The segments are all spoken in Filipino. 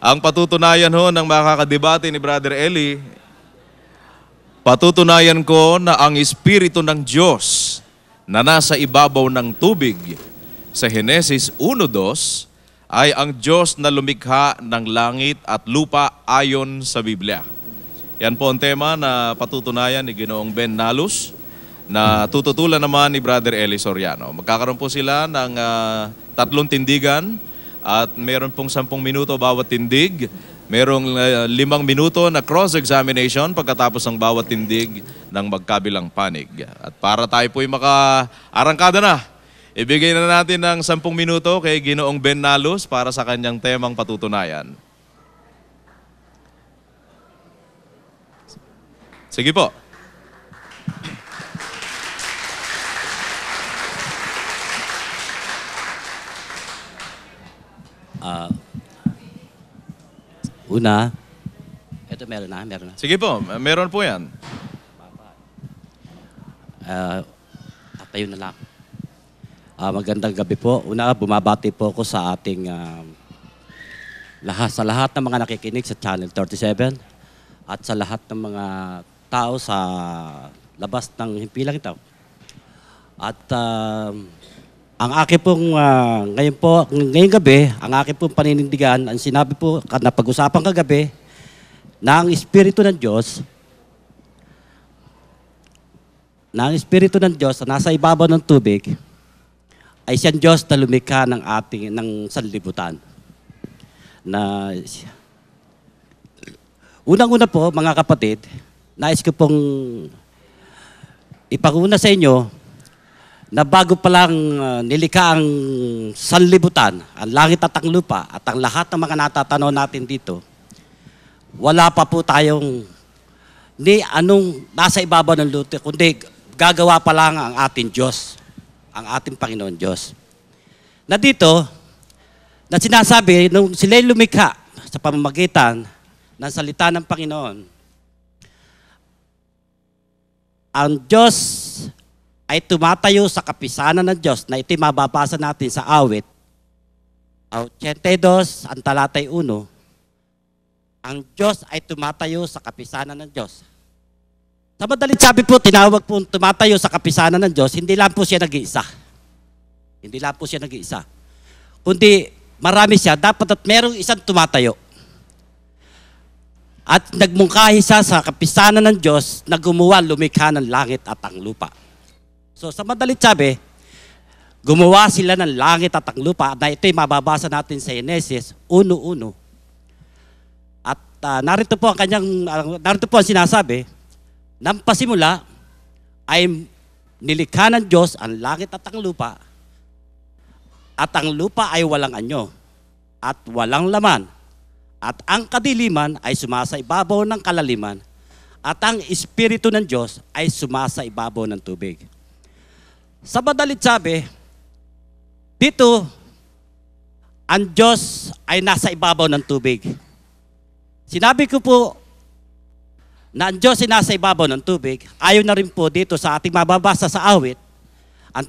Ang patutunayan ho ng makakadebate ni Brother Eli, patutunayan ko na ang Espiritu ng Diyos na nasa ibabaw ng tubig sa Henesis 1:2 ay ang Diyos na lumikha ng langit at lupa ayon sa Biblia. Yan po ang tema na patutunayan ni Ginoong Ben Nalus na tututulan naman ni Brother Eli Soriano. Magkakaroon po sila ng 3 tindigan at meron pong 10 minuto bawat tindig. Merong 5 minuto na cross-examination pagkatapos ng bawat tindig ng magkabilang panig. At para tayo po'y maka-arangkada na, ibigay na natin ng 10 minuto kay Ginoong Ben Nalus para sa kanyang temang patutunayan. Sige po. Una, ito meron na. Sige po, meron po yan. Tatayo na lang. Magandang gabi po. Una, bumabati po ako sa ating lahat ng mga nakikinig sa Channel 37 at sa lahat ng mga tao sa labas ng himpilang ito. At ang akin pong ngayong gabi, ang akin pong paninindigan, ang sinabi po na pag-usapan kagabi na ang Espiritu ng Diyos na nasa ibabaw ng tubig ay siyang Diyos na lumikha ng sanlibutan. Na unang-una po, mga kapatid, nais ko pong ipanguna sa inyo na bago pa lang nilikha ang sanlibutan, ang langit at ang lupa, at ang lahat ng mga natatanaw natin dito, wala pa po tayong ni anong nasa ibabaw ng lupa, kundi gagawa pa lang ang ating Diyos, ang ating Panginoon Diyos. Na dito, na sinasabi, nung sila'y lumikha sa pamamagitan ng salita ng Panginoon, ang Diyos ay tumatayo sa kapisanan ng Diyos na ito'y mababasa natin sa awit. 82, ang talatay 1. Ang Diyos ay tumatayo sa kapisanan ng Diyos. Sa madalit sabi po, tinawag po tumatayo sa kapisanan ng Diyos, hindi lang po siya nag-iisa. Hindi lang po siya nag-iisa. Kundi marami siya, dapat at merong isang tumatayo. At nagmungkahi siya sa kapisanan ng Diyos na gumawa, lumikha ng langit at ang lupa. So sa madalit sabi, gumawa sila ng langit at ang lupa na ito'y mababasa natin sa Henesis 1:1. At narito po ang sinasabi, nang pasimula ay nilikha ng Diyos ang langit at ang lupa, at ang lupa ay walang anyo at walang laman, at ang kadiliman ay sumasa ibabaw ng kalaliman, at ang Espiritu ng Diyos ay sumasa ibabaw ng tubig. Sa madalit sabi, dito, ang Diyos ay nasa ibabaw ng tubig. Sinabi ko po na ang Diyos ay nasa ibabaw ng tubig. Ayon na rin po dito sa ating mababasa sa awit, ang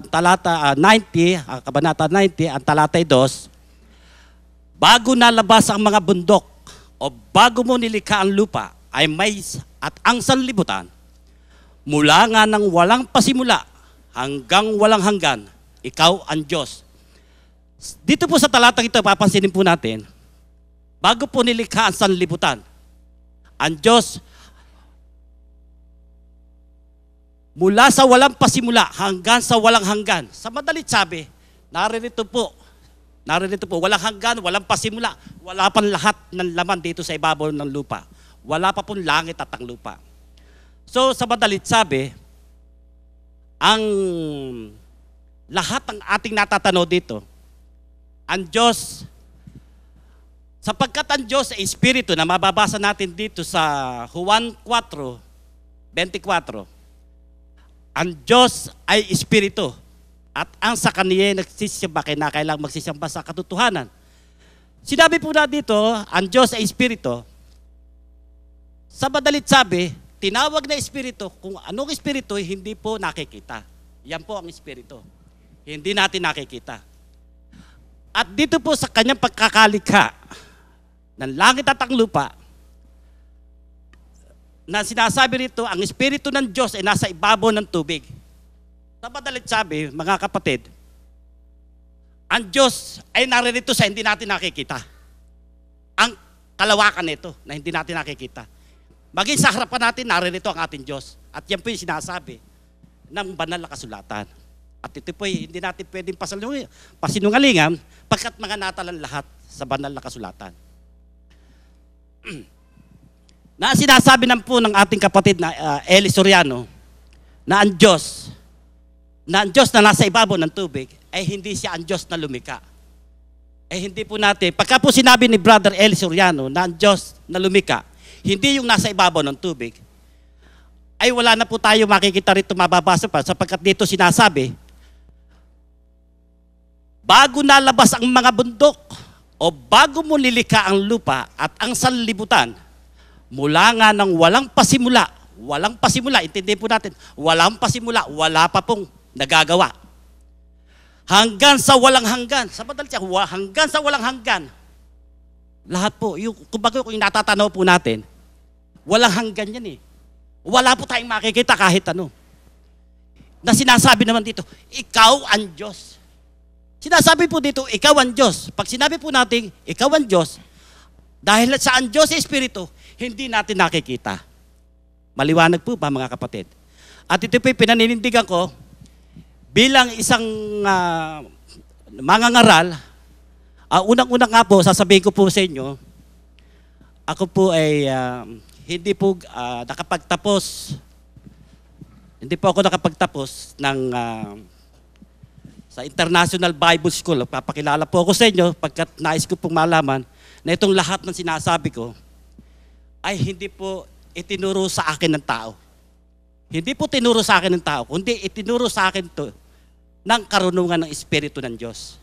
talata 90, ang kabanata 90, ang talatay 2, bago nalabas ang mga bundok o bago mo nilikha ang lupa ay may at ang sanlibutan, mula nga ng walang pasimula hanggang walang hanggan, ikaw ang Diyos. Dito po sa talatang ito, papansinin po natin, bago po nilikha ang sanlibutan, ang Diyos, mula sa walang pasimula hanggang sa walang hanggan. Sa madalit sabi, naririto po, walang hanggan, walang pasimula, wala pang lahat ng laman dito sa ibabaw ng lupa. Wala pa pong langit at ang lupa. So sa madalit sabi, ang lahat ng ating natatanaw dito, ang Diyos, sapagkat ang Diyos ay Espiritu na mababasa natin dito sa Juan 4:24, ang Diyos ay Espiritu at ang sa Kaniya nagsisiyamba, kailangang magsisiyamba sa katotohanan. Sinabi po na dito, ang Diyos ay Espiritu. Sa madalit sabi, tinawag na Espiritu, kung anong Espiritu, hindi po nakikita. Yan po ang Espiritu. Hindi natin nakikita. At dito po sa kanyang pagkakalikha, ng langit at ang lupa, na sinasabi rito, ang Espiritu ng Diyos ay nasa ibabaw ng tubig. Sa madalit sabi, mga kapatid, ang Diyos ay naririto sa hindi natin nakikita. Ang kalawakan nito na hindi natin nakikita. Maging sa harapan natin, naririto ang ating Diyos. At yan po yung sinasabi ng banal na kasulatan. At ito po hindi natin pwedeng pasinungalingan pagkat mga natalan lahat sa banal na kasulatan. Na sinasabi naman po ng ating kapatid na Eli Soriano na ang Diyos na nasa ibabaw ng tubig ay hindi siya ang Diyos na lumika. Hindi po natin, pagka po sinabi ni Brother Eli Soriano na ang Diyos na lumika, hindi yung nasa ibabaw ng tubig, ay wala na po tayo makikita rito mababasa pa sapagkat dito sinasabi, bago nalabas ang mga bundok o bago mo nilika ang lupa at ang sanlibutan, mula nga ng walang pasimula, intindi po natin, walang pasimula, wala pa pong nagagawa. Hanggang sa walang hanggan, sa madalit siya, hanggang sa walang hanggan, lahat po, kumbaga kung natatanaw po natin, walang hanggan yan eh. Wala po tayong makikita kahit ano. Na sinasabi naman dito, ikaw ang Diyos. Sinasabi po dito, ikaw ang Diyos. Pag sinabi po natin, ikaw ang Diyos, dahil sa ang Diyos Espiritu, hindi natin nakikita. Maliwanag po ba mga kapatid? At ito po pinaninindigan ko bilang isang mangangaral. Unang-unang nga po, sasabihin ko po sa inyo, ako po ay hindi po ako nakapagtapos ng sa International Bible School. Papakilala po ako sa inyo pagkat nais ko pong malaman na itong lahat ng sinasabi ko ay hindi po itinuro sa akin ng tao. Hindi po tinuro sa akin ng tao, kundi itinuro sa akin to ng karunungan ng Espiritu ng Diyos.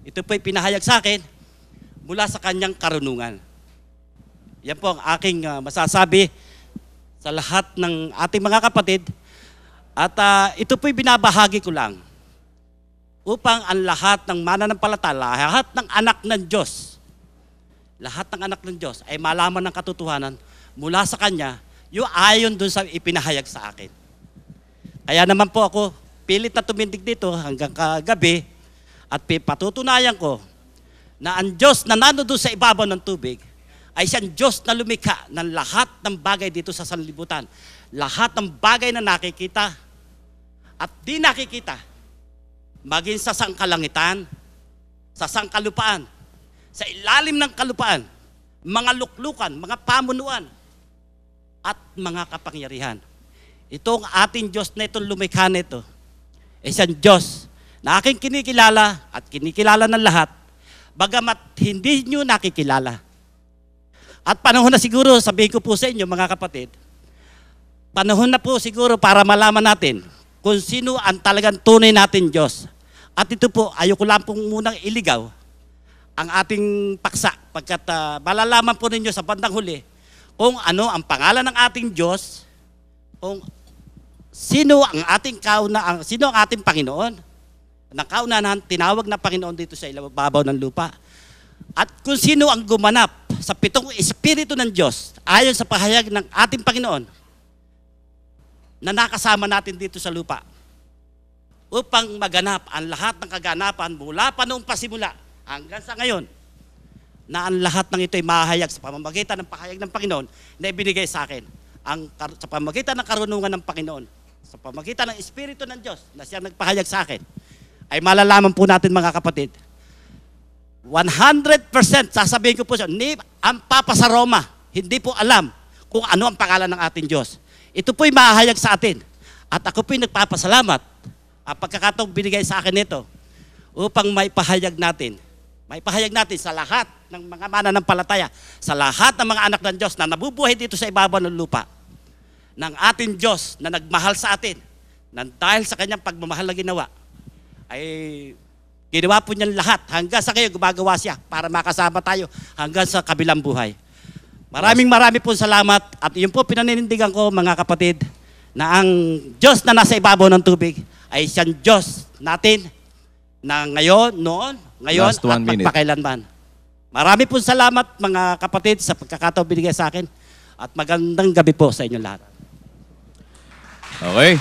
Ito po ay pinahayag sa akin mula sa kanyang karunungan. Yan po ang aking masasabi sa lahat ng ating mga kapatid. At ito po ay binabahagi ko lang upang ang lahat ng mananampalataya, lahat ng anak ng Diyos, lahat ng anak ng Diyos ay malaman ng katotohanan mula sa Kanya, yung ayon doon sa ipinahayag sa akin. Kaya naman po ako, pilit na tumindig dito hanggang kagabi at patutunayan ko na ang Diyos na nando doon sa ibabaw ng tubig ay siyang Diyos na lumikha ng lahat ng bagay dito sa sanlibutan. Lahat ng bagay na nakikita at di nakikita, maging sa sangkalangitan, sa sangkalupaan, sa ilalim ng kalupaan, mga luklukan, mga pamunuan, at mga kapangyarihan. Itong ating Diyos na itong lumikha nito, isang Diyos na aking kinikilala at kinikilala ng lahat, bagamat hindi nyo nakikilala. At panahon na siguro, sabihin ko po sa inyo mga kapatid, panahon na po siguro para malaman natin kung sino ang talagang tunay natin Diyos. At ito po, ayoko lang pong munang iligaw ang ating paksa pagkat malalaman po ninyo sa bandang huli kung ano ang pangalan ng ating Diyos, kung sino ang ating Panginoon, ng kaunahan tinawag na Panginoon dito sa ibabaw ng lupa. At kung sino ang gumanap sa 7 Espiritu ng Diyos ayon sa pahayag ng ating Panginoon na nakasama natin dito sa lupa upang maganap ang lahat ng kaganapan mula pa noong pasimula hanggang sa ngayon na ang lahat ng ito ay mahayag sa pamamagitan ng pahayag ng Panginoon na ibinigay sa akin sa pamamagitan ng karunungan ng Panginoon, sa pamamagitan ng Espiritu ng Diyos na siya nagpahayag sa akin, ay malalaman po natin mga kapatid, 100% sasabihin ko po siya, ang Papa sa Roma, hindi po alam kung ano ang pangalan ng ating Diyos. Ito po'y mahayag sa atin. At ako po'y nagpapasalamat ang pagkakataong binigay sa akin ito upang maipahayag natin sa lahat ng mga mananampalataya, sa lahat ng mga anak ng Diyos na nabubuhay dito sa ibabaw ng lupa, ng ating Diyos na nagmahal sa atin, na dahil sa kanyang pagmamahal na ginawa, ay ginawa po niyan lahat. Hanggang sa kayo, gumagawa siya para makasama tayo hanggang sa kabilang buhay. Marami pong salamat at yun po pinaninindigan ko mga kapatid na ang Diyos na nasa ibabaw ng tubig ay siyang Diyos natin na ngayon, noon, ngayon Last 1 at minute. magpakailanman. Marami po salamat mga kapatid sa pagkakataon binigay sa akin at magandang gabi po sa inyo lahat. Okay.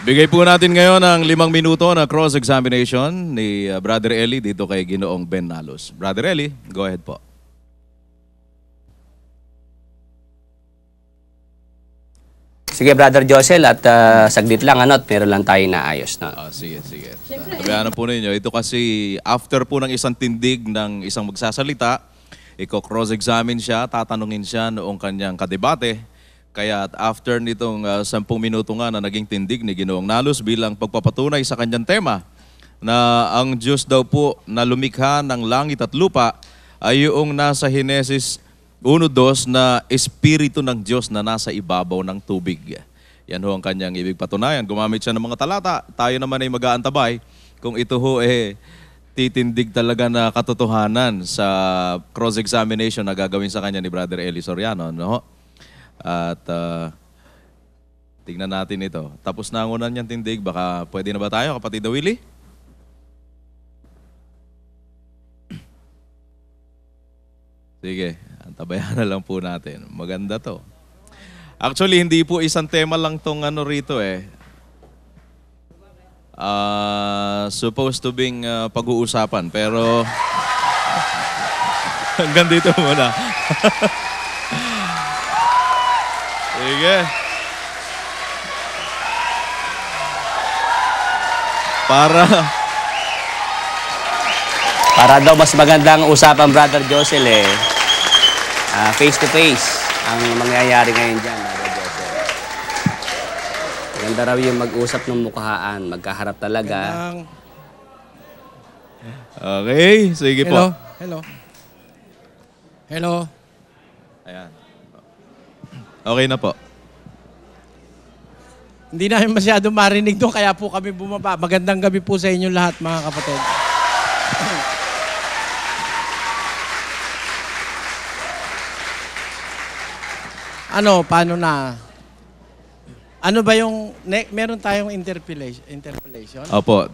Bigay po natin ngayon ang 5 minuto na cross-examination ni Brother Eli dito kay Ginoong Ben Nalos. Brother Eli, go ahead po. Sige, Brother Josel, at saglit lang, at meron lang tayo naayos. No? Sige. Sabihan po ninyo, ito kasi after po ng isang tindig ng isang magsasalita, cross-examine siya, tatanungin siya noong kanyang kadebate. Kaya after nitong 10 minuto nga na naging tindig ni Ginoong Nalos bilang pagpapatunay sa kanyang tema na ang Diyos daw po na lumikha ng langit at lupa ay yung nasa Henesis 1:2 na Espiritu ng Diyos na nasa ibabaw ng tubig. Yan ho ang kanyang ibig patunayan. Gumamit siya ng mga talata. Tayo naman ay mag-aantabay kung ito ho titindig talaga na katotohanan sa cross-examination na gagawin sa kanya ni Brother Eli Soriano. No? At tingnan natin ito. Tapos na ang unan niyang tindig. Baka pwede na ba tayo, kapatid Willie? Sige, antabayan na lang po natin. Maganda to. Actually, hindi po isang tema lang tong rito supposed to being pag-uusapan. Pero hanggang dito muna. Sige. Para daw mas magandang usapan, Brother Josel, face to face ang mangyayari ngayon dyan, Brother Josel. Maganda raw yung mag-usap ng mukhaan, magkaharap talaga. Okay, sige po. Hello. Ayan. Okay na po. Hindi namin masyado marinig doon, kaya po kami bumaba. Magandang gabi po sa inyo lahat, mga kapatid. Paano na? Ano ba yung, meron tayong interpellation? Opo.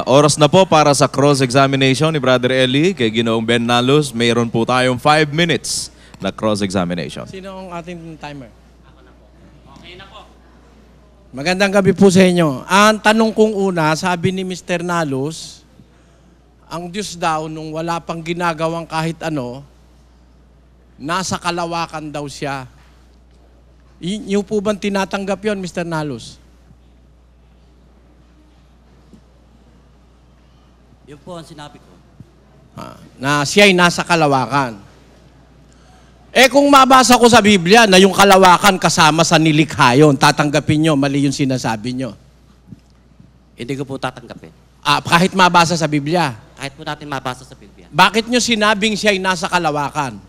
Oras na po para sa cross-examination ni Brother Eli kay Ginoong Ben Nalos. Mayroon po tayong 5 minutes na cross-examination. Sino ang ating timer? Ako na po. Okay na po. Magandang gabi po sa inyo. Ang tanong kong una, sabi ni Mr. Nalos, ang Diyos daw nung wala pang ginagawang kahit ano, nasa kalawakan daw siya. Yung po bang tinatanggap yon, Mr. Nalos? Yun po ang sinabi ko. Na siya'y nasa kalawakan. Kung mabasa ko sa Biblia na yung kalawakan kasama sa nilikha yun, tatanggapin nyo, mali yung sinasabi nyo. Hindi ko po tatanggapin. Kahit mabasa sa Biblia. Kahit po natin mabasa sa Biblia. Bakit nyo sinabing siya'y nasa kalawakan?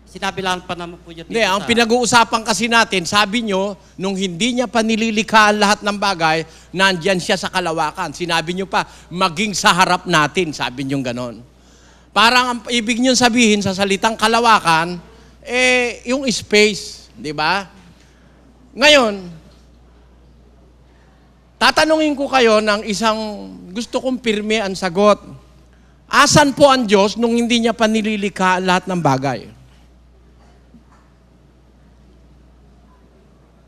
Sinabi lang pa naman po yun. Hindi, ang pinag-uusapan kasi natin, sabi nyo, nung hindi niya pa nililikha ang lahat ng bagay, nandyan siya sa kalawakan. Sinabi nyo pa, maging sa harap natin, sabi nyo ganon. Parang ang ibig nyo sabihin sa salitang kalawakan, yung space, di ba? Ngayon, tatanungin ko kayo ng isang gusto kong pirme ang sagot. Asan po ang Diyos nung hindi niya pa nililikha lahat ng bagay?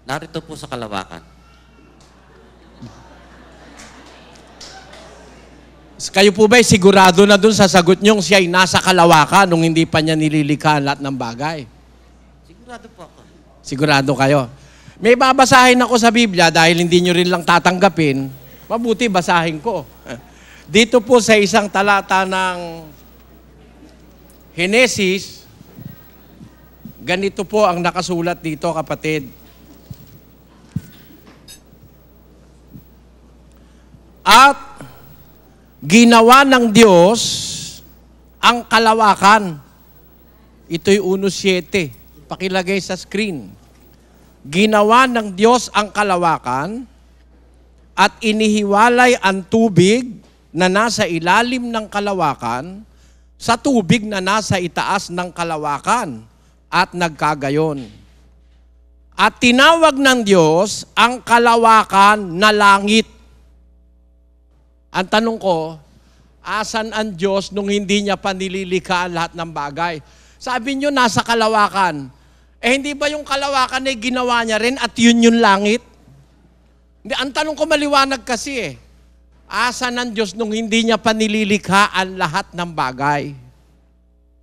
Narito po sa kalawakan. Kayo po ba'y sigurado na dun sa sagot niyong siya'y nasa kalawakan nung hindi pa niya nililikha lahat ng bagay? Sigurado po ako. Sigurado kayo. May babasahin ako sa Biblia dahil hindi nyo rin lang tatanggapin. Mabuti basahin ko. Dito po sa isang talata ng Henesis, ganito po ang nakasulat dito, kapatid. At ginawa ng Diyos ang kalawakan. Ito'y 1:7. Pakilagay sa screen. Ginawa ng Diyos ang kalawakan at inihiwalay ang tubig na nasa ilalim ng kalawakan sa tubig na nasa itaas ng kalawakan at nagkagayon. At tinawag ng Diyos ang kalawakan na langit. Ang tanong ko, Asan ang Diyos nung hindi niya pa nililikha ang lahat ng bagay? Sabi niyo, nasa kalawakan. Hindi ba yung kalawakan ay ginawa niya rin at yun yung langit? Hindi, ang tanong ko maliwanag kasi asan ang Diyos nung hindi niya pa nililikha ang lahat ng bagay?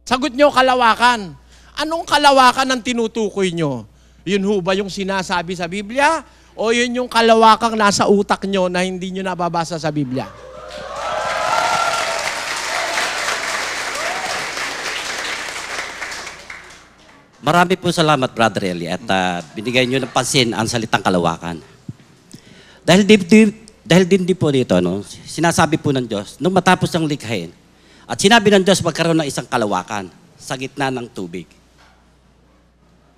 Sagot niyo, kalawakan. Anong kalawakan ang tinutukoy niyo? Yun ho ba yung sinasabi sa Biblia? O yun yung kalawakang nasa utak niyo na hindi niyo nababasa sa Biblia? Marami po salamat, Brother Eli, at binigay niyo ng pansin ang salitang kalawakan. Dahil din po dito, no, sinasabi po ng Diyos, nung matapos ang likhain, at sinabi ng Diyos magkaroon ng isang kalawakan sa gitna ng tubig.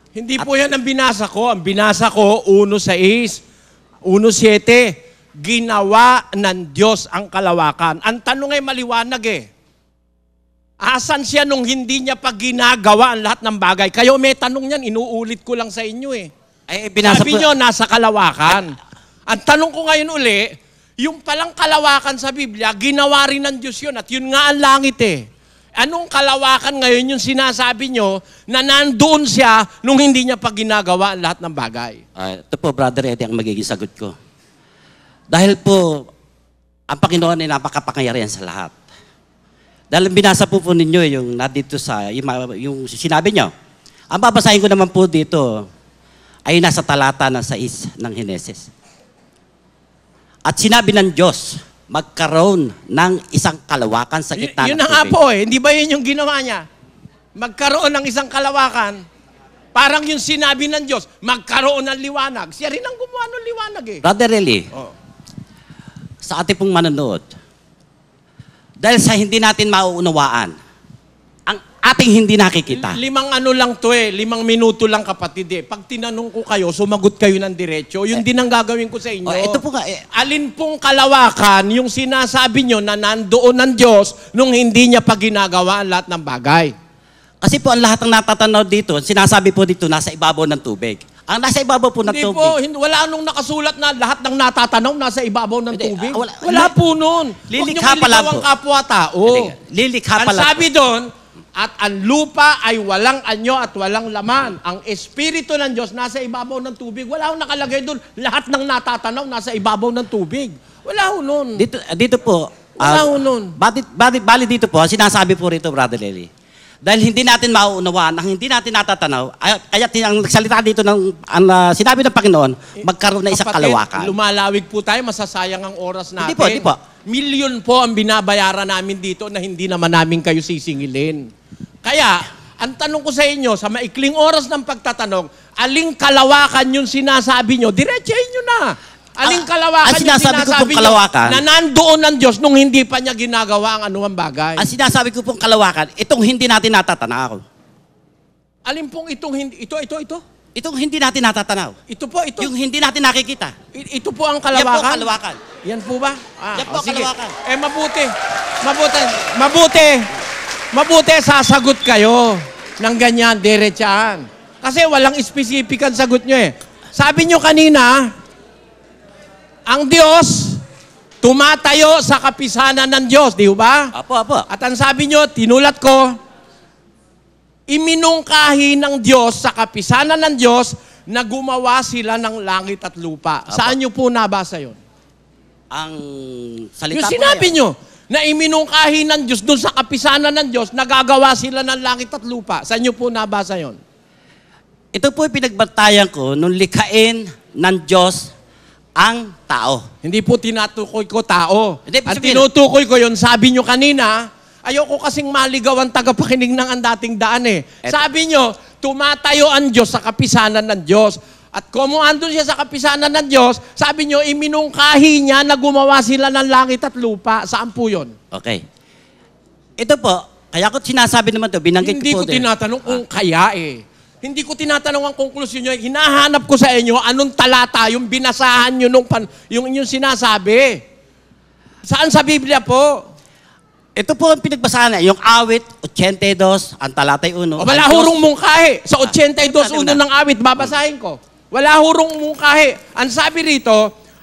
Hindi po yan ang binasa ko. Ang binasa ko, 1:6, 1:7, ginawa ng Diyos ang kalawakan. Ang tanong ay maliwanag Asan siya nung hindi niya pa ginagawa ang lahat ng bagay? Kayo may tanong yan, inuulit ko lang sa inyo Sabi niyo, nasa kalawakan. Ang tanong ko ngayon uli, yung palang kalawakan sa Biblia, ginawa rin ng Diyos yun at yun nga ang langit Anong kalawakan ngayon yung sinasabi nyo na nandoon siya nung hindi niya pa ginagawa ang lahat ng bagay? Ito po, Brother Eddie, ang magiging sagot ko. Dahil po, ang Panginoon ay napakapangyarihan sa lahat. Dahil binasa po ninyo yung nadito sa, yung sinabi nyo. Ang babasahin ko naman po dito ay nasa talata ng 6 ng Henesis. At sinabi ng Diyos, magkaroon ng isang kalawakan sa gitna ng tubig. Yun na nga po Hindi ba yun yung ginawa niya? Magkaroon ng isang kalawakan. Parang yung sinabi ng Diyos, magkaroon ng liwanag. Siya rin ang gumawa ng liwanag Brother Eli, sa ating pong manonood, dahil sa hindi natin mauunawaan, ang ating hindi nakikita. 5 ano lang to 5 minuto lang kapatid Pag tinanong ko kayo, sumagot kayo ng diretso. Yun din ang gagawin ko sa inyo. Ito po nga Alin pong kalawakan yung sinasabi nyo na nandoon ng Diyos nung hindi niya pa ginagawa ang lahat ng bagay? Kasi po ang lahat ng natatanaw dito, sinasabi po dito, nasa ibabaw ng tubig. Ang nasa ibabaw po ng Hindi tubig. po, wala anong nakasulat na lahat ng natatanaw nasa ibabaw ng Hindi, tubig. wala po nun. Lilikha pa lang po. Huwag niyong ilikaw ang kapwa-tao. Lilikha pa Ang lang sabi doon, at ang lupa ay walang anyo at walang laman. Ang Espiritu ng Diyos nasa ibabaw ng tubig. Wala akong nakalagay doon. Lahat ng natatanaw nasa ibabaw ng tubig. Wala ho nun. Dito po, Wala ho nun. bali dito po, sinasabi po rito, Brother Lely, dahil hindi natin mauunawaan, ang hindi natin natatanaw, kaya ang nagsalita dito sinabi ng Panginoon, magkaroon na isang kalawakan. Lumalawig po tayo, masasayang ang oras natin. Hindi po. Milyon po ang binabayaran namin dito na hindi naman namin kayo sisingilin. Kaya, ang tanong ko sa inyo, sa maikling oras ng pagtatanong, aling kalawakan yung sinasabi nyo, diretsahin nyo na. Aling kalawakan yung sinasabi nyo na nandoon ng Diyos nung hindi pa niya ginagawa ang anumang bagay. Ang sinasabi ko pong kalawakan, itong hindi natin natatanaw. Alin pong itong hindi, ito? Itong hindi natin natatanaw. Ito po, ito. Yung hindi natin nakikita. Ito po ang Yan po kalawakan? ang kalawakan. Yan po ba? Yan po ang sige. kalawakan. Mabuti, sasagot kayo ng ganyan, diretsaan. Kasi walang specific ang sagot nyo Sabi nyo kanina, ang Diyos, tumatayo sa kapisanan ng Diyos, di ba? Apo. At ang sabi nyo, tinulat ko, iminungkahi ng Diyos sa kapisanan ng Diyos na gumawa sila ng langit at lupa. Apo. Saan nyo po nabasa yon? Ang salita Yung sinabi nyo, na iminungkahi ng Diyos doon sa kapisanan ng Diyos, nagagawa sila ng langit at lupa. Saan nyo po nabasa yon? Ito po yung pinagbantayan ko nung likhain ng Diyos ang tao. Hindi po tinatukoy ko tao. Hindi, Ang sabihin- tinutukoy ko yon, sabi nyo kanina, ayoko kasing maligaw ang tagapakinig ng ang dating daan Sabi nyo, tumatayo ang Diyos sa kapisanan ng Diyos. At kung andun siya sa kapisanan ng Diyos, sabi nyo, iminungkahi niya na gumawa sila ng langit at lupa. Saan po yun? Okay. Ito po, kaya ko sinasabi naman to, binanggit Hindi ko ko po din. tinatanong kung kaya Hindi ko tinatanong ang konklusyon nyo. Hinahanap ko sa inyo anong talata, yung binasahan nyo yung sinasabi. Saan sa Biblia po? Ito po ang pinagbasahan yung awit 82, ang talatay 1. Wala hurong mungkahi. Sa 82.1 ng awit, babasahin ko. Wala hurong mungkahi. Ang sabi rito,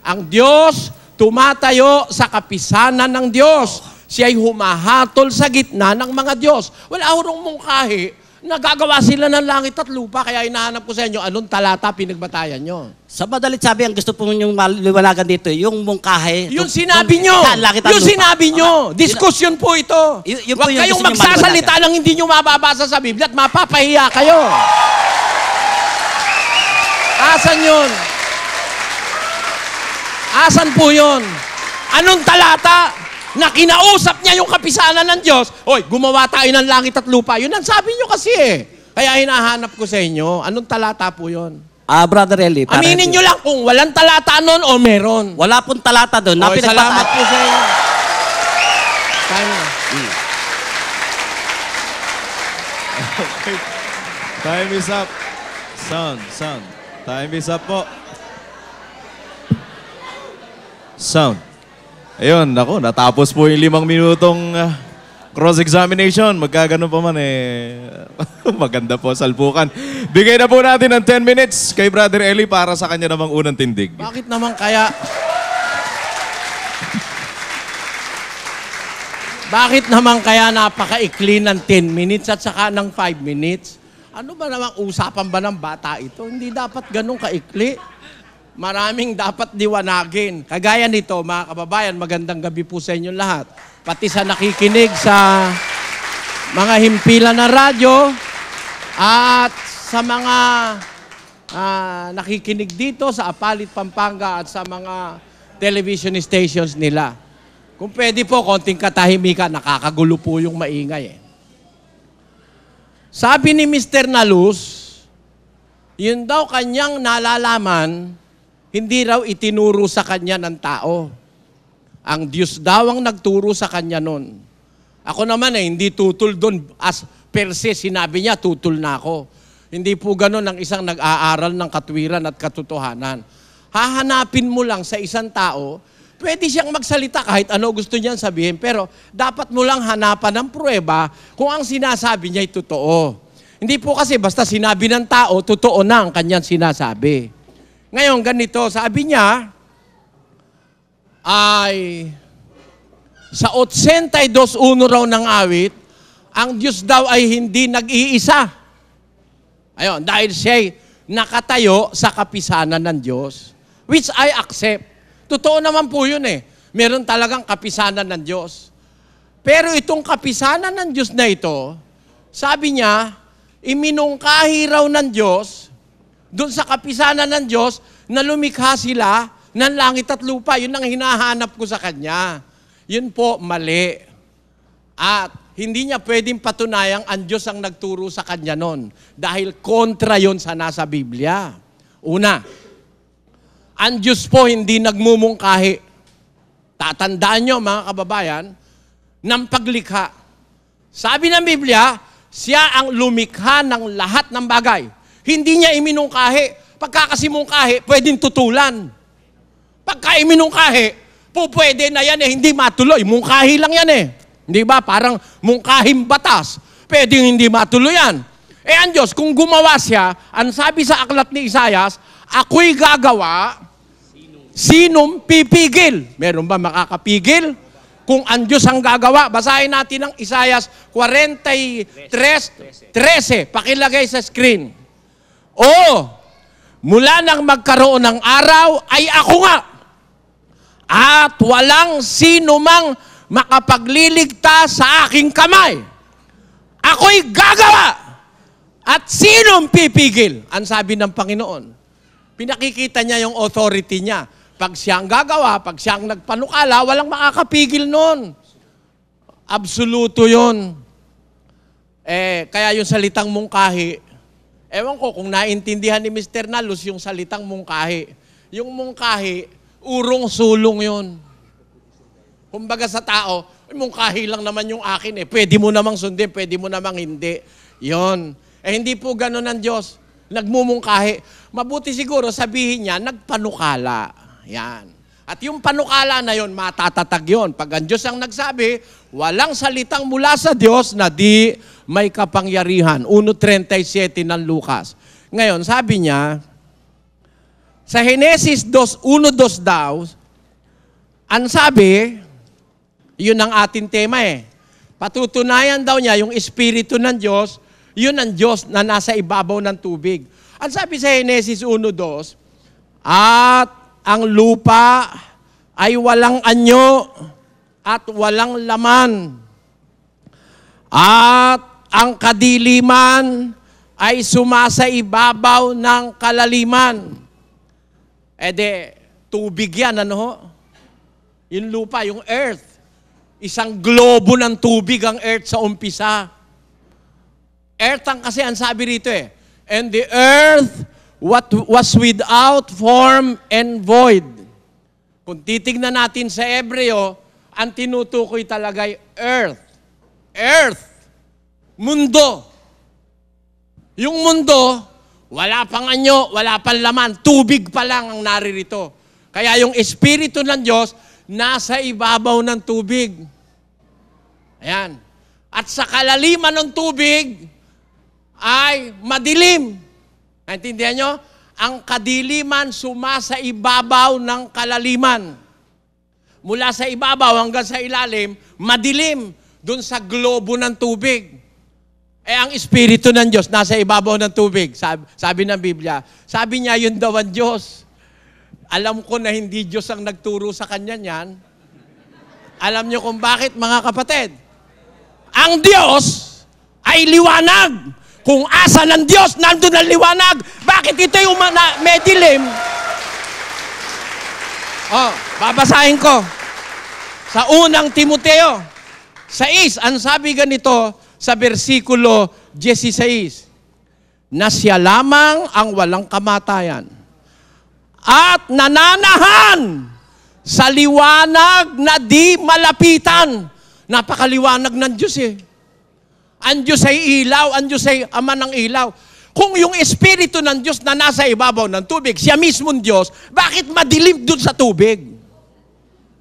ang Diyos tumatayo sa kapisanan ng Diyos. Siya'y humahatol sa gitna ng mga Diyos. Wala hurong mungkahi. Nagagawa sila ng langit at lupa, kaya hinahanap ko sa inyo, anong talata pinagbatayan nyo? Sa madalit sabi, ang gusto po yung maliwanagan dito, yung mungkahe. Yung sinabi nyo! Yung sinabi nyo! Diskusyon po ito! Yun po Huwag yung kayong gusto nyo magsasalita lang hindi nyo mababasa sa Biblia at mapapahiya kayo! Asan yun? Asan po yun? Anong talata? Na kinausap niya yung kapisanan ng Diyos, oy, gumawa tayo ng langit at lupa. Yun ang sabi nyo kasi eh. Kaya hinahanap ko sa inyo, anong talata po yun? Brother Eli. Aminin nyo lang kung walang talata nun o meron. Wala pong talata doon. Oy, salamat po sa inyo. Time na. Time is up. Sound. Time is up po. Sound. Ayun, ako, natapos po yung 5 minutong cross-examination. Magkaganon pa man eh. Maganda po, salpukan. Bigay na po natin ng 10 minutes kay Brother Eli para sa kanya namang unang tindig. Bakit naman kaya... Bakit naman kaya napakaikli ng 10 minutes at saka ng 5 minutes? Ano ba namang usapan ba ng bata ito? Hindi dapat ganun kaikli. Maraming dapat diwanagin. Kagaya nito, mga kababayan, magandang gabi po sa inyo lahat. Pati sa nakikinig sa mga himpilan ng radyo at sa mga nakikinig dito sa Apalit, Pampanga at sa mga television stations nila. Kung pwede po, konting katahimikan, nakakagulo po yung maingay eh. Sabi ni Mr. Nalus, yun daw kanyang nalalaman, hindi raw itinuro sa kanya ng tao. Ang Diyos daw ang nagturo sa kanya nun. Ako naman hindi tutol doon. As per se, sinabi niya, tutol na ako. Hindi po ganun ang isang nag-aaral ng katwiran at katotohanan. Hahanapin mo lang sa isang tao, pwede siyang magsalita kahit ano gusto niyang sabihin, pero dapat mo lang hanapan ng pruweba kung ang sinasabi niya ay totoo. Hindi po kasi basta sinabi ng tao, totoo na ang kanyang sinasabi. Ngayon, ganito, sabi niya, ay sa 82:1 raw ng awit, ang Diyos daw ay hindi nag-iisa. Ayun, dahil siya'y nakatayo sa kapisanan ng Diyos, which I accept. Totoo naman po yun eh. Meron talagang kapisanan ng Diyos. Pero itong kapisanan ng Diyos na ito, sabi niya, iminungkahi raw ng Diyos, doon sa kapisanan ng Diyos, na lumikha sila ng langit at lupa. Yun ang hinahanap ko sa Kanya. Yun po, mali. At hindi niya pwedeng patunayang ang Diyos ang nagturo sa Kanya nun. Dahil kontra yun sa nasa Biblia. Una, ang Diyos po hindi nagmumungkahi. Tatandaan nyo, mga kababayan, ng paglikha. Sabi ng Biblia, siya ang lumikha ng lahat ng bagay. Hindi niya iminungkahi. Pagka kasi mungkahi, pwedeng tutulan. Pagka iminungkahi, pwede na yan hindi matuloy. Mungkahi lang yan Hindi ba? Parang mungkahing batas. Pwedeng hindi matuloy yan. Ang Diyos, kung gumawa siya, ang sabi sa aklat ni Isaias, ako'y gagawa, sinong pipigil? Meron ba makakapigil? Kung ang Diyos ang gagawa, basahin natin ang Isaias 43:13. Pakilagay sa screen. Mula nang magkaroon ng araw, ay ako nga. At walang sino mang makapagliligtas sa aking kamay. Ako'y gagawa. At sinong pipigil? Ang sabi ng Panginoon. Pinakikita niya yung authority niya. Pag siyang gagawa, pag siyang nagpanukala, walang makakapigil nun. Absoluto yun. Kaya yung salitang mungkahi, ewan ko kung naintindihan ni Mr. Nalus yung salitang mungkahi. Yung mungkahi, urong-sulong yun. Kumbaga sa tao, mungkahi lang naman yung akin Pwede mo namang sundin, pwede mo namang hindi. Yon. Hindi po ganun ang Diyos. Nagmumungkahi. Mabuti siguro sabihin niya, nagpanukala. Yan. At yung panukala na yon, matatatag yon. Pag ang Diyos ang nagsabi, walang salitang mula sa Diyos na di may kapangyarihan. 1:37 ng Lucas. Ngayon, sabi niya, sa Henesis 1:2 daw, ang sabi, Yun ang ating tema eh. Patutunayan daw niya yung Espiritu ng Diyos, yun ang Diyos na nasa ibabaw ng tubig. Ang sabi sa Genesis 1:2, at ang lupa ay walang anyo at walang laman. At ang kadiliman ay sumasa ibabaw ng kalaliman. Tubig yan, ano ho? Yung lupa, yung earth. Isang globo ng tubig ang earth sa umpisa. Earth ang kasi ang sabi rito eh. And the earth what was without form and void. Kung titignan natin sa Hebreo, ang tinutukoy talaga ay earth. Earth. Mundo. Yung mundo, wala pang anyo, wala pang laman. Tubig pa lang ang naririto. Kaya yung Espiritu ng Diyos, nasa ibabaw ng tubig. Ayan. At sa kalaliman ng tubig ay madilim. Naintindihan nyo? Ang kadiliman sumasa ibabaw ng kalaliman. Mula sa ibabaw hanggang sa ilalim, madilim dun sa globo ng tubig. Ang Espiritu ng Diyos nasa ibabaw ng tubig. Sabi ng Biblia. Sabi niya, yun daw ang Diyos. Alam ko na hindi Diyos ang nagturo sa kanya niyan. Alam niyo kung bakit, mga kapatid? Ang Diyos ay liwanag. Kung asa ng Diyos, nandun ang liwanag. Bakit ito yung may dilim? Babasahin ko. Sa unang Timoteo 6, ang sabi ganito sa versikulo 16, na siya lamang ang walang kamatayan at nananahan sa liwanag na di malapitan. Napakaliwanag ng Diyos eh. Ang Diyos ay ilaw, ang Diyos ay ama ng ilaw. Kung yung Espiritu ng Diyos na nasa ibabaw ng tubig, siya mismong Diyos, bakit madilim dun sa tubig?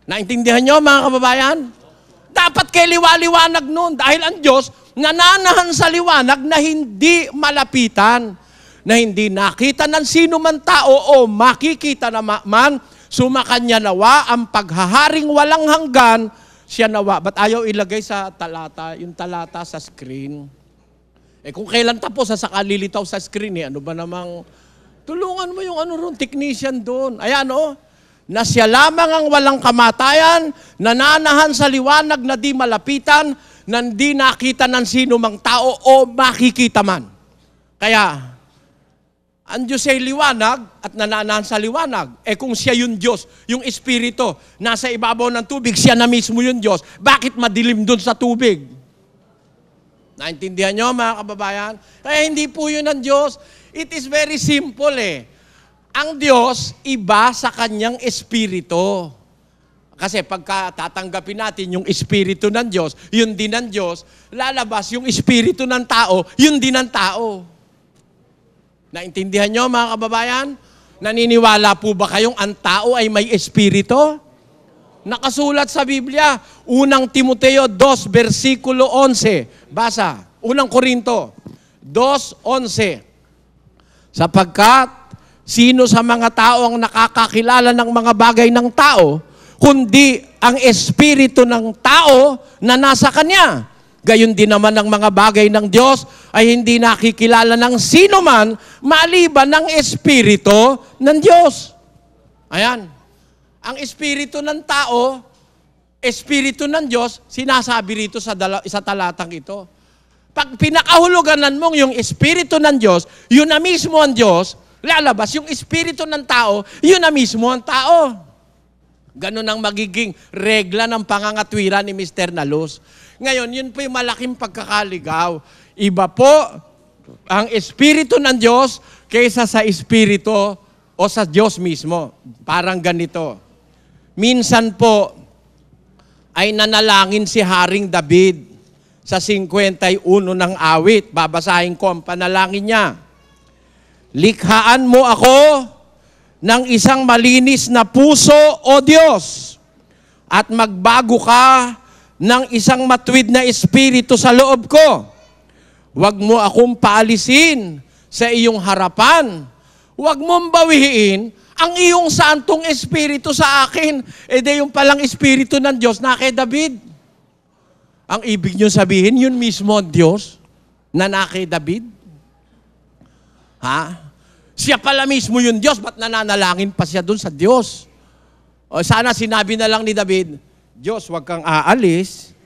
Naintindihan nyo, mga kababayan? Dapat kay liwaliwanag nun dahil ang Diyos nananahan sa liwanag na hindi malapitan, na hindi nakita ng sino man tao o makikita na man, sumakanya nawa ang paghaharing walang hanggan, siya nawa. Ba't ayaw ilagay sa talata, yung talata sa screen? Kung kailan tapos, saka lilitaw sa screen ano ba namang, tulungan mo yung technician doon. Ayan na siya lamang ang walang kamatayan, nananahan sa liwanag na di malapitan, na di nakita ng sino mang tao o makikita man. Kaya, ang Diyos ay liwanag at nananahan sa liwanag. Kung siya yung Diyos, yung Espiritu, nasa ibabaw ng tubig, siya na mismo yung Diyos, bakit madilim doon sa tubig? Naintindihan nyo, mga kababayan? Kaya hindi po yun ang Diyos. It is very simple Ang Diyos, iba sa kanyang Espiritu. Kasi pagka tatanggapin natin yung Espiritu ng Diyos, yun din ng Diyos, lalabas yung Espiritu ng tao, yun din ng tao. Naintindihan nyo, mga kababayan? Naniniwala po ba kayong ang tao ay may Espiritu? Nakasulat sa Biblia, unang Timoteo 2, versikulo 11. Basa, unang Korinto 2:11. Sapagkat, sino sa mga tao ang nakakakilala ng mga bagay ng tao, kundi ang Espiritu ng tao na nasa kanya. Gayon din naman ang mga bagay ng Diyos ay hindi nakikilala ng sino man maliban ng Espiritu ng Diyos. Ayan. Ang Espiritu ng tao, Espiritu ng Diyos, sinasabi rito sa talatang ito. Pag pinakahuluganan mong yung Espiritu ng Diyos, yun na mismo ang Diyos, lalabas yung Espiritu ng tao, yun na mismo ang tao. Ganun ang magiging regla ng pangangatwiran ni Mr. Nalos. Ngayon, yun po yung malaking pagkakaligaw. Iba po ang Espiritu ng Diyos kaysa sa Espiritu o sa Diyos mismo. Parang ganito. Minsan po ay nanalangin si Haring David sa 51 ng awit. Babasahin ko ang panalangin niya. Likhaan mo ako ng isang malinis na puso, O Diyos, at magbago ka ng isang matuwid na espiritu sa loob ko. Huwag mo akong paalisin sa iyong harapan. Huwag mong bawiin ang iyong Santong Espiritu sa akin. E de yung palang Espiritu ng Diyos na kay David. Ang ibig nyo sabihin, yun mismo ang Diyos na kay David. Ha? Siya pala mismo yung Diyos, ba't nananalangin pa siya dun sa Diyos? O sana sinabi na lang ni David, Diyos, huwag kang aalis.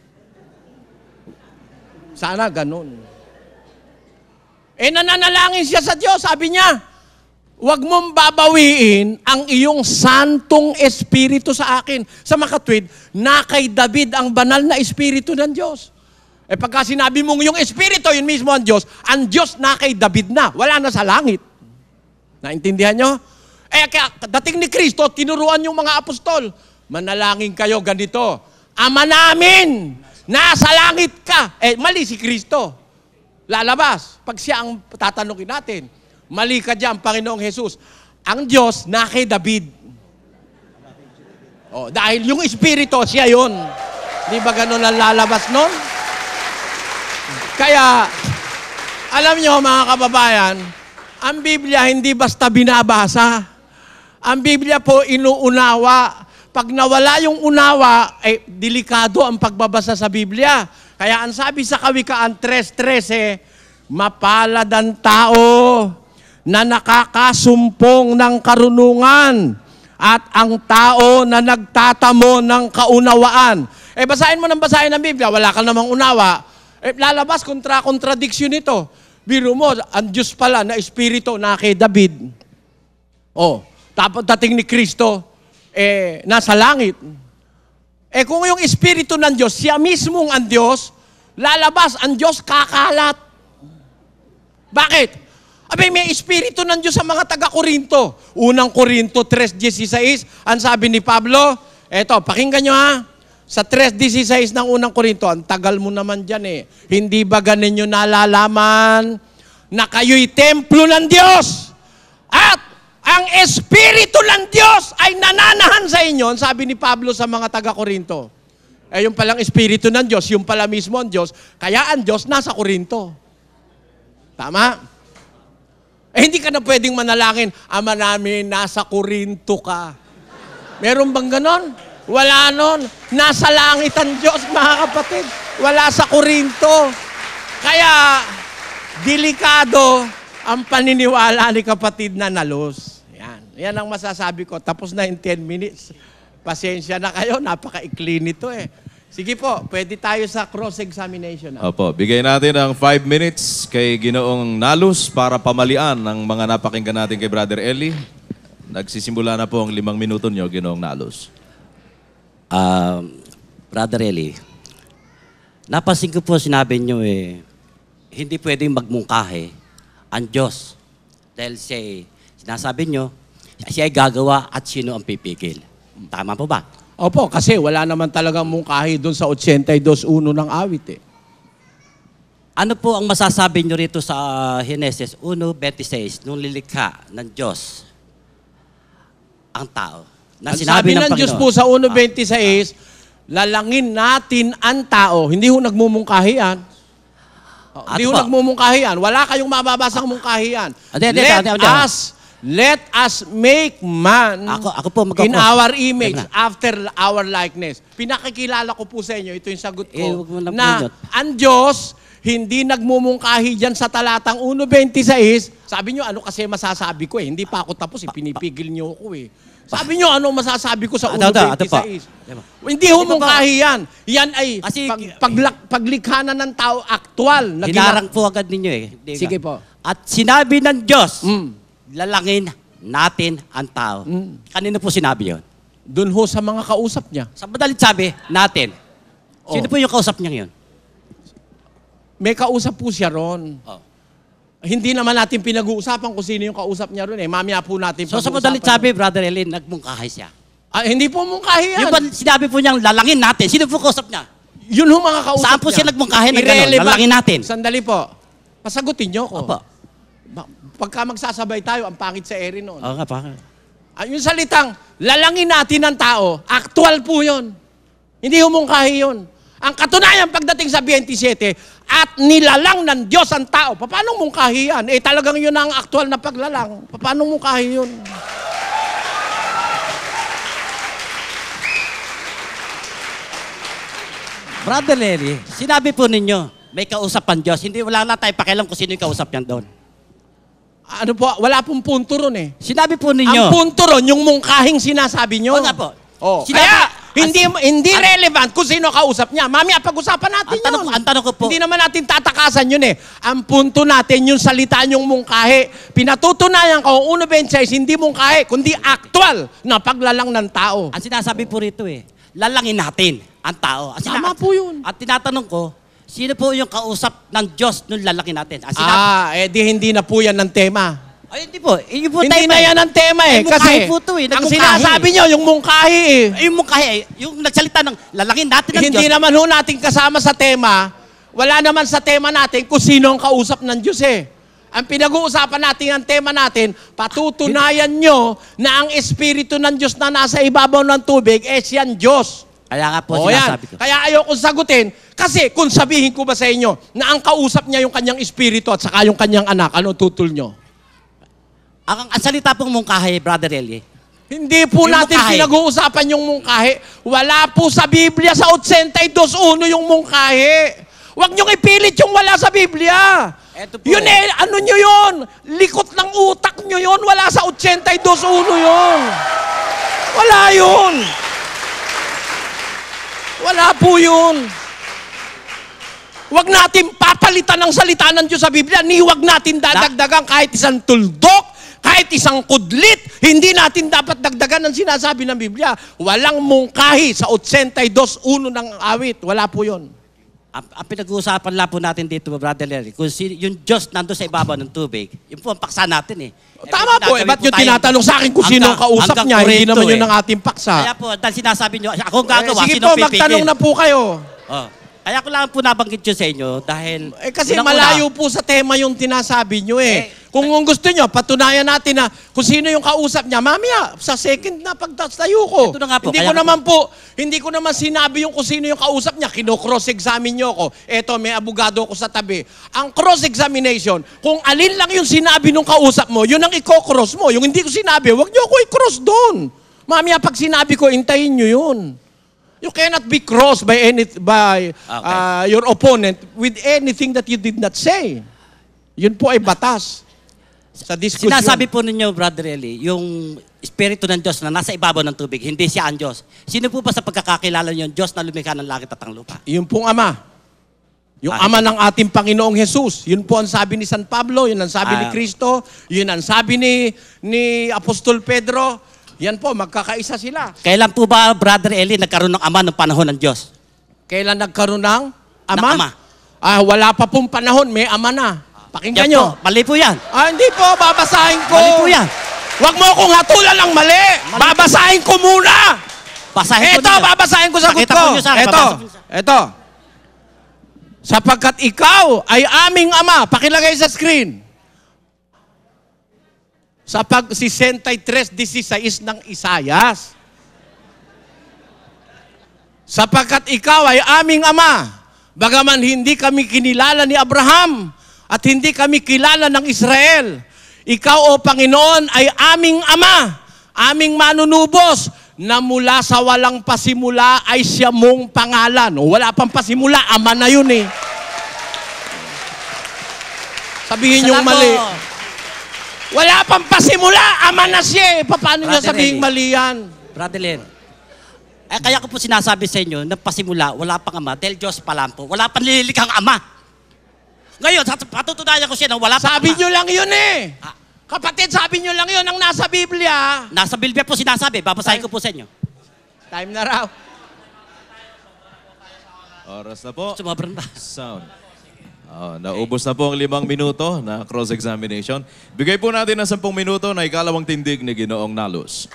Sana ganun. Eh nananalangin siya sa Diyos, sabi niya, huwag mong babawiin ang iyong Santong Espiritu sa akin. Sa makatwid, na kay David ang banal na Espiritu ng Diyos. Eh pagka sinabi mong yung Espiritu, yun mismo ang Diyos na kay David na, wala na sa langit. Naintindihan nyo? Eh kaya dating ni Kristo, tinuruan yung mga apostol, manalangin kayo ganito, Ama namin, nasa langit ka. Eh mali si Kristo. Lalabas, pag siya ang tatanungin natin, mali ka dyan, Panginoong Jesus. Ang Diyos na kay David. Oh, dahil yung Espiritu, siya yun. Di ba ganun ang lalabas nun? Kaya, alam nyo mga kababayan, ang Biblia hindi basta binabasa. Ang Biblia po inuunawa. Pag nawala yung unawa, eh, delikado ang pagbabasa sa Biblia. Kaya ang sabi sa Kawikaan 3:13, mapalad ang tao na nakakasumpong ng karunungan at ang tao na nagtatamo ng kaunawaan. Eh basahin mo ng basahin ng Biblia, wala ka namang unawa. Eh lalabas kontra-kontradiksyon ito. Biro mo, ang Diyos pala na Espiritu na kay David. Oh, tapos dating ni Kristo, eh nasa langit. Eh kung yung Espiritu ng Diyos, siya mismong ang Diyos, lalabas ang Diyos kakalat. Bakit? Abay, may Espiritu ng Diyos sa mga taga-Korinto. Unang Korinto 3:16, ang sabi ni Pablo, eto, pakinggan nyo ha, sa 3:16 ng unang Korinto, ang tagal mo naman dyan eh. Hindi ba ganin nyo nalalaman na kayo'y templo ng Diyos? At ang Espiritu ng Diyos ay nananahan sa inyo, sabi ni Pablo sa mga taga-Korinto. Eh yung palang Espiritu ng Diyos, yung pala mismo ang Diyos, kaya ang Diyos nasa Korinto. Tama? Eh hindi ka na pwedeng manalangin, Ama namin, nasa Korinto ka. Meron bang ganon? Wala nun. Nasa langit ang Diyos, mga kapatid. Wala sa Korinto. Kaya, delikado ang paniniwala ni kapatid na nalos. Yan ang masasabi ko. Tapos na in 10 minutes. Pasensya na kayo, napaka-ikli nito eh. Sige po, pwede tayo sa cross-examination. Opo, bigay natin ang 5 minutes kay Ginoong Nalus para pamalian ang mga napakinggan natin kay Brother Eli. Nagsisimula na po ang 5 minuto nyo, Ginoong Nalus. Brother Eli, napansin ko po sinabi nyo eh, hindi pwedeng magmungkahi ang Diyos. Dahil sinasabi nyo, siya ay gagawa at sino ang pipigil. Tama po ba? Opo, kasi wala naman talagang mungkahi doon sa 82:1 ng awit eh. Ano po ang masasabi nyo rito sa Genesis 1:26, nung lilikha ng Diyos ang tao? Na Ang sabi ng Diyos po sa 1:26, lalangin natin ang tao. Hindi ho nagmumungkahi yan. Hindi ho nagmumungkahi yan. Wala kayong mababasang mungkahi yan. Let us make man Ako po, in our image, after our likeness. Pinakikilala ko po sa inyo, ito yung sagot ko, na ang Diyos, hindi nagmumungkahi dyan sa talatang 1:26. Sabi nyo, ano kasi masasabi ko eh. Hindi pa ako tapos eh, pinipigil nyo ako eh. Sabi nyo, ano masasabi ko sa 1:26? Hindi humungkahi yan. Yan ay paglikha na ng tao aktual. Hinarang po agad ninyo eh. Sige po. At sinabi ng Diyos, lalangin natin ang tao. Kanino po sinabi yun? Doon ho sa mga kausap niya. Sa madalit sabi, natin. Sino po yung kausap niya yun? May kausap po siya ron. Hindi naman natin pinag-uusapan kung sino yung kausap niya ron eh. Mamaya po natin So sa madalit sabi, Brother Elin, nagmungkahi siya. Hindi po mungkahi yan. Yung ba sinabi po niyang lalangin natin, sino po kausap niya? Yun ho mga kausap Saan po niya. siya nagmungkahi na gano'n? Lalangin natin. Sandali po. Pasagutin niyo ko. Opo. Pagka magsasabay tayo, ang pangit sa eri noon. Oo nga pa. Yung salitang, lalangin natin ang tao, actual po yun. Hindi humungkahi yun. Ang katunayan pagdating sa 27, at nilalang ng Diyos ang tao. Paano mungkahi yan? Eh talagang yun ang actual na paglalang. Paano mungkahi yun? Brother Larry, sinabi po ninyo, may kausap ang Diyos. Hindi, wala na tayo pakialam kung sino yung kausap niyan doon. Ano po, wala pong punto ron eh. Sinabi po ninyo. Ang punto ron, yung mungkahing sinasabi nyo. Oo nga po. Oh. Sinabi- Kaya, hindi relevant kung sino kausap niya. Mamaya pag-usapan natin yun. Ang tanong ko po, Hindi naman natin tatakasan yun eh. Ang punto natin, yung salita yung mungkahi. Pinatutunayan ko, 1.26, hindi mungkahi, kundi actual na paglalang ng tao. ang sinasabi po rito lalangin natin ang tao. Tama po yun. At tinatanong ko, sino po yung kausap ng Diyos nung lalaki natin? Ang sinabi, Hindi na po yan ng tema. ay, hindi po. Yun po Hindi tema na yan ang tema eh. Ay, mungkahi Kasi, po to eh. ang Nagmungkahi. sinasabi nyo, yung mungkahi eh. Ay, yung mungkahi, yung nagsalita ng lalangin natin ng Hindi Diyos. naman ho natin kasama sa tema. Wala naman sa tema natin kung sino ang kausap ng Diyos eh. Ang pinag-uusapan natin, ang tema natin, patutunayan nyo na ang Espiritu ng Diyos na nasa ibabaw ng tubig, siyang Diyos. Kaya nga po O yan. sinasabi ko. Kaya ayoko sagutin. Kasi kung sabihin ko ba sa inyo na ang kausap niya yung kanyang Espiritu at saka yung kanyang anak, ano tutol nyo? Ang salita pong mungkahi, Brother Eli, Hindi po Yung natin mungkahi. pinag-uusapan yung mungkahi. Wala po sa Biblia sa 82.1 yung mungkahi. Huwag niyong ipilit yung wala sa Biblia. Eto po. Yun ano nyo yun? Likot ng utak nyo yun. Wala sa 82.1 yun. Wala yun. Wala po yun. Huwag natin papalitan ng salita ng Diyos sa Biblia, ni huwag natin dadagdagan kahit isang tuldok, kahit isang kudlit, hindi natin dapat dagdagan ng sinasabi ng Biblia. Walang mungkahi sa 82.1 ng awit. Wala po yun. ang pinag-uusapan lang po natin dito, Brother Larry, kung yung Diyos nandun sa ibabaw ng tubig, yun po ang paksa natin eh. Tama po, ba't nyo tinatanong sa akin kung sino ang kausap niya? Hindi naman yun ang ating paksa. Kaya po, dahil sinasabi nyo, ako ang gagawa, Sige sino po, pipigil? magtanong na po kayo. Oh. Kaya ko lang po nabanggit yun sa inyo dahil... Kasi unang-una, malayo po sa tema yung tinasabi nyo eh. Kung gusto nyo, patunayan natin na kung sino yung kausap niya, mamaya, sa second na pagtayo ko. Ito na nga po, Hindi ko naman sinabi yung kung sino yung kausap niya. Kino-cross-examine nyo ko. Eto, may abogado ko sa tabi. Ang cross-examination, kung alin lang yung sinabi ng kausap mo, yun ang i-cross mo. Yung hindi ko sinabi, wag nyo ako i-cross doon. Mamaya, pag sinabi ko, intayin nyo yun. You cannot be crossed by your opponent with anything that you did not say. Yun po ay batas sa diskusyon. Sinasabi po ninyo, Brother Eli, yung Espiritu ng Diyos na nasa ibabaw ng tubig, hindi siya ang Diyos. Sino po ba sa pagkakakilala niyo yung Diyos na lumikha ng langit at ang lupa? Yun pong Ama. Yung Ama ng ating Panginoong Jesus. Yun po ang sabi ni San Pablo, yun ang sabi ni Cristo, yun ang sabi ni Apostol Pedro. Yan po, magkakaisa sila. Kailan po ba, Brother Eli, nagkaroon ng Ama ng panahon ng Diyos? Kailan nagkaroon ng Ama? Ng Ama. Wala pa pong panahon, may Ama na. Pakinggan Yan nyo. po, mali po yan. Hindi po, babasahin ko. Mali po yan. Huwag mo akong hatulan ng mali. Babasahin ko muna. Basahin po Ito, ninyo. babasahin ko sagot Pakita ko. po niyo sa akin, babasa po niyo sa akin. Ito. Sapagkat ikaw ay aming Ama. Pakilagay sa screen. Sa pag 63:16 ng Isayas. Sapagkat ikaw ay aming Ama, bagaman hindi kami kinilala ni Abraham at hindi kami kilala ng Israel. Ikaw, O Panginoon, ay aming Ama, aming manunubos, na mula sa walang pasimula ay siya mong pangalan. O, wala pang pasimula, Ama na yun eh. Sabihin yung mali. Wala pang pasimula, Ama na siya eh. Paano niya Brother sabihin Eli. mali yan? Brother Len, kaya ko po sinasabi sa inyo, na pasimula, wala pang Ama, dahil Diyos pa lang po, wala pang nililikhang Ama. Ngayon, patutunayan ko siya na wala pang Sabi Ama. nyo lang yun eh. Kapatid, sabi nyo lang yun ang nasa Biblia. Nasa Biblia po sinasabi, babasahin ko po sa inyo. Time na raw. Oras na po. Sumabran ba? Sound. Naubos na po ang 5 minuto na cross-examination. Bigay po natin ng 10 minuto na ikalawang tindig ni Ginoong Nalos.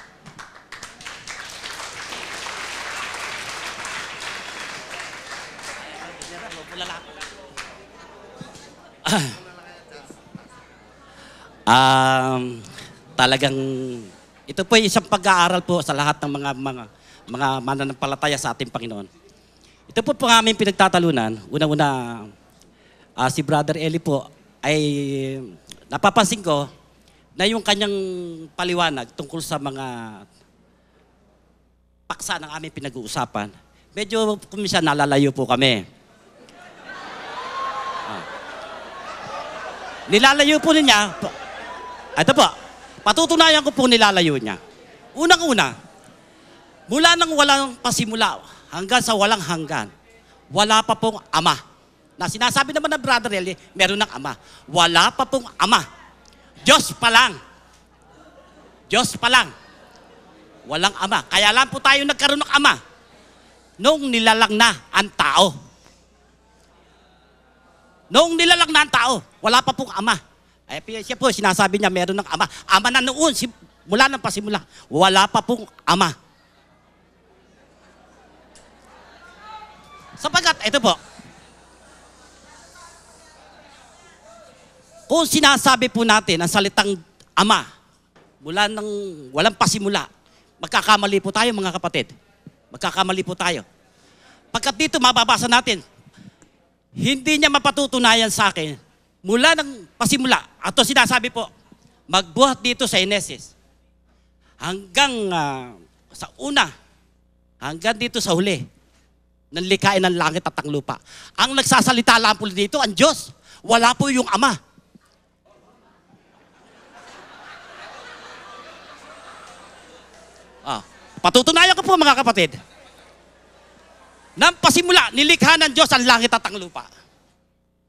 Talagang ito po ay isang pag-aaral po sa lahat ng mga mananampalataya sa ating Panginoon. Ito po ang aming pinagtatalunan. Una-una, si Brother Eli po ay napapansin ko na yung kanyang paliwanag tungkol sa mga paksa ng aming pinag-uusapan, medyo kuminsan nalalayo po kami. Nilalayo po niya, ito po, patutunayan ko po nilalayo niya. Unang-una, mula nang walang pasimula hanggang sa walang hanggan, wala pa pong ama. Na sinasabi naman ng Brother Eli, meron ng ama. Wala pa pong ama. Diyos pa lang. Diyos pa lang. Walang ama. Kaya lang po tayo nagkaroon ng ama noong nilalang na ang tao. Noong nilalang na ang tao, wala pa pong ama. Ay, siya po, sinasabi niya meron ng ama. Ama na noon, mula ng pasimula, wala pa pong ama. Sapagat, ito po, kung sinasabi po natin ang salitang ama, mula ng walang pasimula, magkakamali po tayo mga kapatid. Magkakamali po tayo. Pagkat dito mababasa natin, hindi niya mapatutunayan sa akin, mula ng pasimula, ato sinasabi po, magbuhat dito sa Genesis, hanggang sa una, hanggang dito sa huli, ng likain ng langit at ang lupa. Ang nagsasalita lang po dito, ang Diyos, wala po yung Ama. Patutunayan ko po mga kapatid, nang pasimula, nilikha ng Diyos ang langit at ang lupa.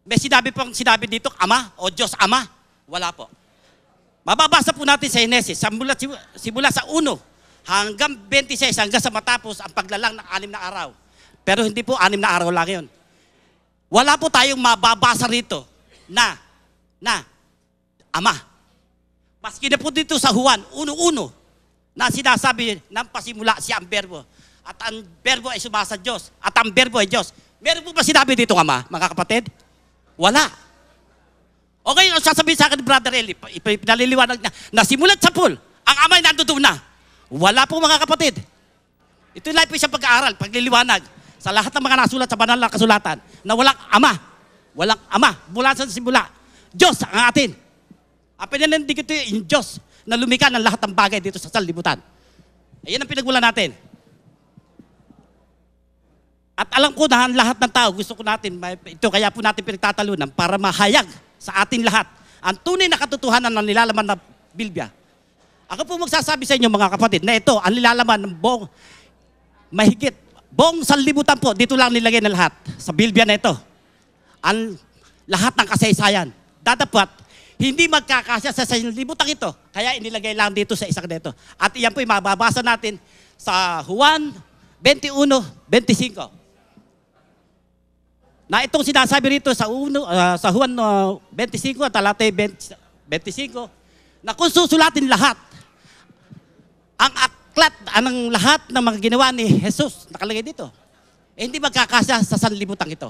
May sinabi dito, Ama o Diyos Ama? Wala po. Mababasa po natin sa Genesis, simula sa 1 hanggang 26, hanggang sa matapos ang paglalang ng 6 na araw. Pero hindi po 6 na araw lang yun. Wala po tayong mababasa rito na Ama. Maski na po dito sa Juan 1:1 na sinasabi ng pasimula siya ang berbo. At ang berbo ay sumasa Diyos. At ang berbo ay Diyos. Meron po ba sinabi dito Ama, mga kapatid? Wala. Okay, ang sasabihin sa akin ni Brother Eli, pinaliliwanag niya, na simulat sa pool, ang Ama ay nandoon na. Wala po mga kapatid. Ito yung life isang pag-aaral, pagliliwanag sa lahat ng mga nasulat sa banal na kasulatan na walang Ama. Walang Ama. Mula sa simula. Diyos ang atin. Ang pinanindig ito yung Diyos na lumikha ng lahat ng bagay dito sa sanlibutan. Ayan ang pinagmula natin. At alam ko na lahat ng tao, gusto ko natin, ito kaya po natin pinagtatalunan para mahayag sa atin lahat ang tunay na katotohanan ng nilalaman na Biblia. Ako po magsasabi sa inyo mga kapatid na ito, ang nilalaman ng buong mahigit, buong sanlibutan po, dito lang nilagay na lahat sa Biblia na ito. Ang lahat ng kasaysayan. Dadapat, hindi magkakasya sa sanlibutan ito. Kaya inilagay lang dito sa isang dito. At iyan po yung mababasa natin sa Juan 21:25. Na itong sinasabi rito sa Juan 25, talatay 25, na kung susulatin lahat, ang aklat, anong lahat ng mga ginawa ni Jesus, nakalagay dito, hindi magkakasya sa sanlibutan ito.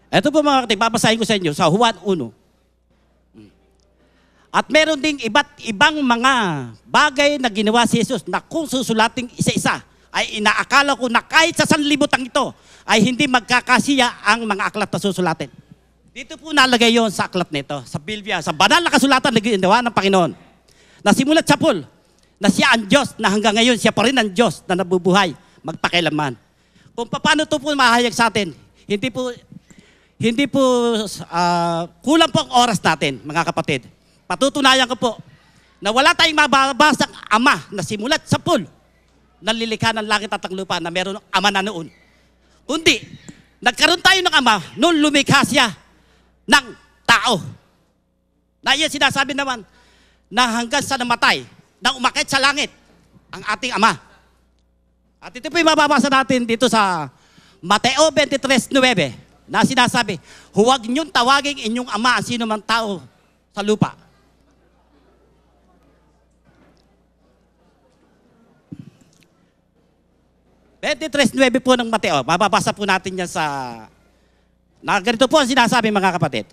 Ito po mga kapatid, babasahin ko sa inyo sa Juan 1. At meron ding iba't ibang mga bagay na ginawa si Jesus na kung susulating isa-isa, ay inaakala ko na kahit sa sanlibutan ito, ay hindi magkakasiya ang mga aklat na susulatin. Dito po nalagay yon sa aklat nito, sa Biblia, sa banal na kasulatan na ginawa ng Panginoon. Nasimulat sa pool, na siya ang Diyos, na hanggang ngayon siya pa rin ang Diyos na nabubuhay, magpakilaman. Kung paano ito po mahayag sa atin, hindi po kulang po ang oras natin, mga kapatid. Patutunayan ko po na wala tayong mababasang Ama na simulat sa pool ng lilikha ng langit at ang lupa na meron ng Ama na noon. Kundi, nagkaroon tayo ng Ama noon lumikha siya ng tao. Na iyan sinasabi naman na hanggang sa namatay, na umakit sa langit ang ating Ama. At ito po yung mababasa natin dito sa Mateo 23:9. Na sinasabi, huwag niyong tawagin inyong ama ang sino mang tao sa lupa. Verse 9 po ng Mateo, mababasa po natin yan sa, na ganito po ang sinasabi mga kapatid.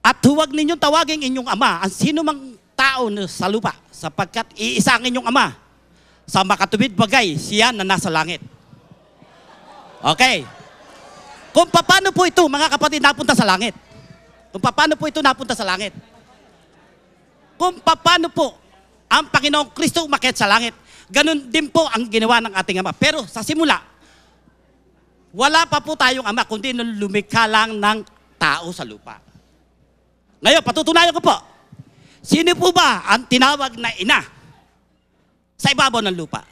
At huwag ninyong tawagin inyong ama ang sino mang tao sa lupa, sapagkat iisa ang inyong ama. Sa makatuwid bagay, siya na nasa langit. Okay. Kung paano po ito, mga kapatid, napunta sa langit? Kung paano po ito napunta sa langit? Kung paano po ang Panginoong Kristo umakyat sa langit, ganun din po ang ginawa ng ating ama. Pero sa simula, wala pa po tayong ama, kundi nung lumikha lang ng tao sa lupa. Ngayon, patutunayan ko po. Sino po ba ang tinawag na ina sa ibabaw ng lupa?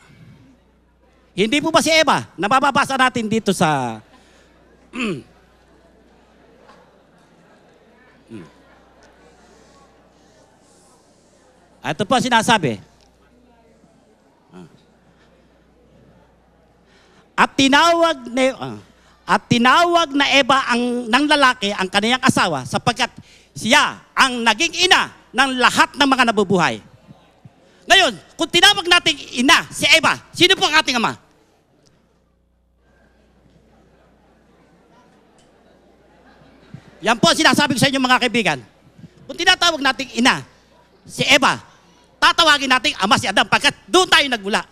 Hindi po ba si Eva? Nababasa natin dito sa... Ito po ang sinasabi. At tinawag na Eva ng lalaki ang kaniyang asawa sapagkat siya ang naging ina ng lahat ng mga nabubuhay. Ngayon, kung tinawag natin ina si Eva, sino po ang ating ama? Yan po ang sinasabi ko sa inyo mga kaibigan. Kung tinatawag natin ina si Eva, tatawagin natin ama si Adam pagkat doon tayo nagmula.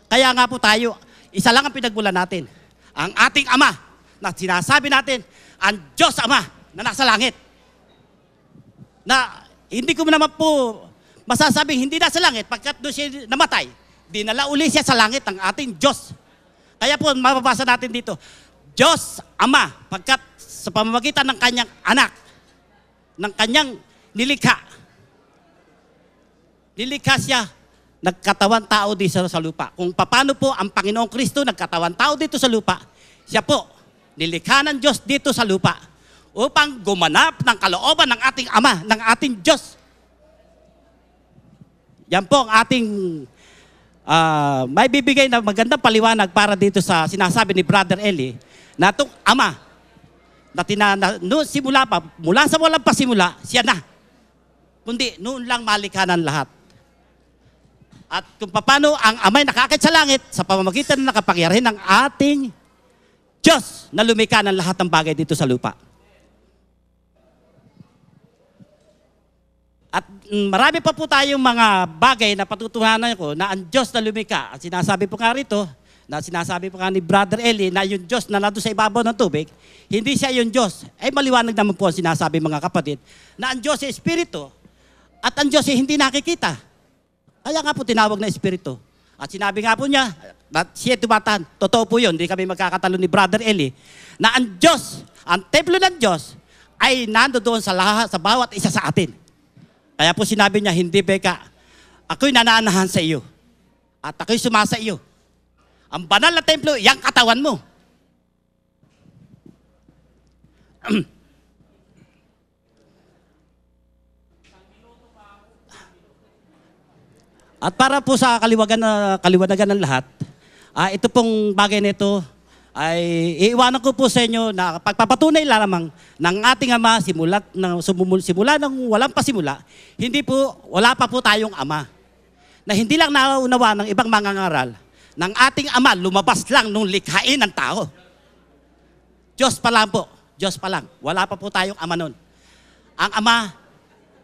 Kaya nga po tayo, isa lang ang pinagmula natin. Ang ating ama na sinasabi natin, ang Diyos Ama na nasa langit. Na hindi ko naman po masasabing hindi nasa langit pagkat doon siya namatay. Dinala uli siya sa langit ng ating Diyos. Kaya po mababasa natin dito, Diyos Ama pagkat sa pamamagitan ng kanyang anak, ng kanyang nilikha. Nilikha siya, nagkatawan tao dito sa lupa. Kung paano po ang Panginoong Kristo nagkatawan tao dito sa lupa, siya po, nilikha ng Diyos dito sa lupa upang gumanap ng kalooban ng ating Ama, ng ating Diyos. Yan po ang ating may bibigay na magandang paliwanag para dito sa sinasabi ni Brother Eli na itong Ama na noon simula pa, mula sa walang pasimula, siya na. Kundi noon lang malikha ng lahat. At kung paano ang Ama'y nakakit sa langit sa pamamagitan ng nakapangyarihan ng ating Diyos na lumikha ng lahat ng bagay dito sa lupa. At marami pa po tayong mga bagay na patutuhanan ko na ang Diyos na lumikha. At sinasabi po nga rito, na sinasabi po nga ni Brother Eli na yung Diyos na nandun sa ibabaw ng tubig, hindi siya yung Diyos. Ay maliwanag naman po ang sinasabi mga kapatid na ang Diyos ay Espiritu at ang Diyos ay hindi nakikita. Kaya nga po tinawag na Espiritu. At sinabi nga po niya, at siya tumatan, totoo po yun, hindi kami magkakatalo ni Brother Eli, na ang Diyos, ang templo ng Diyos, ay nandoon sa lahat, sa bawat isa sa atin. Kaya po sinabi niya, hindi Beka, ako'y nananahan sa iyo. At ako'y sumasa iyo. Ang banal na templo, yang katawan mo. At para po sa kaliwanagan ng lahat, ito pong bagay nito ay iiwanan ko po sa inyo na pagpapatunay lamang ng ating Ama simula ng walang pasimula, wala pa po tayong Ama. Na hindi lang nauunawa ng ibang mangangaral, ng ating Ama lumabas lang nung likhain ng tao. Diyos pa lang po, Diyos pa lang. Wala pa po tayong Ama nun. Ang Ama,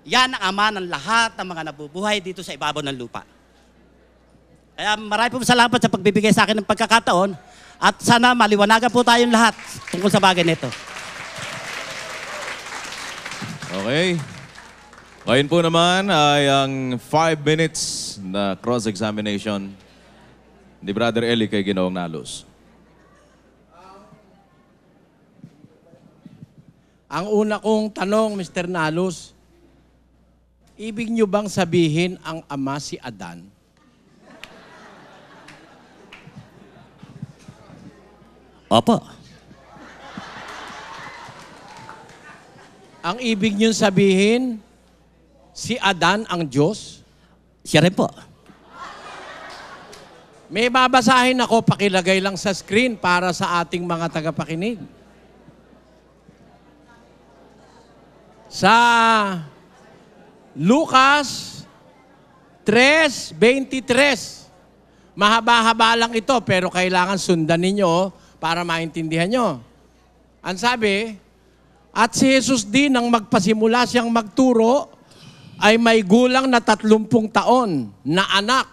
yan ang Ama ng lahat ng mga nabubuhay dito sa ibabaw ng lupa. Kaya marami po salamat sa pagbibigay sa akin ng pagkakataon at sana maliwanagan po tayong lahat tungkol sa bagay nito. Okay. Ngayon po naman ay ang 5 minutes na cross-examination ni Brother Eli kay Ginoong Nalos. Ang una kong tanong, Mr. Nalos, ibig nyo bang sabihin ang ama si Adan? Opo. Ang ibig nyo sabihin, si Adan ang Diyos? Siya rin po. May babasahin ako, pakilagay lang sa screen para sa ating mga tagapakinig. Sa Lucas 3:23. Mahaba-haba lang ito, pero kailangan sundan ninyo para maintindihan nyo. Ang sabi, At si Jesus din, nang magpasimula siyang magturo, ay may gulang na 30 taon na anak.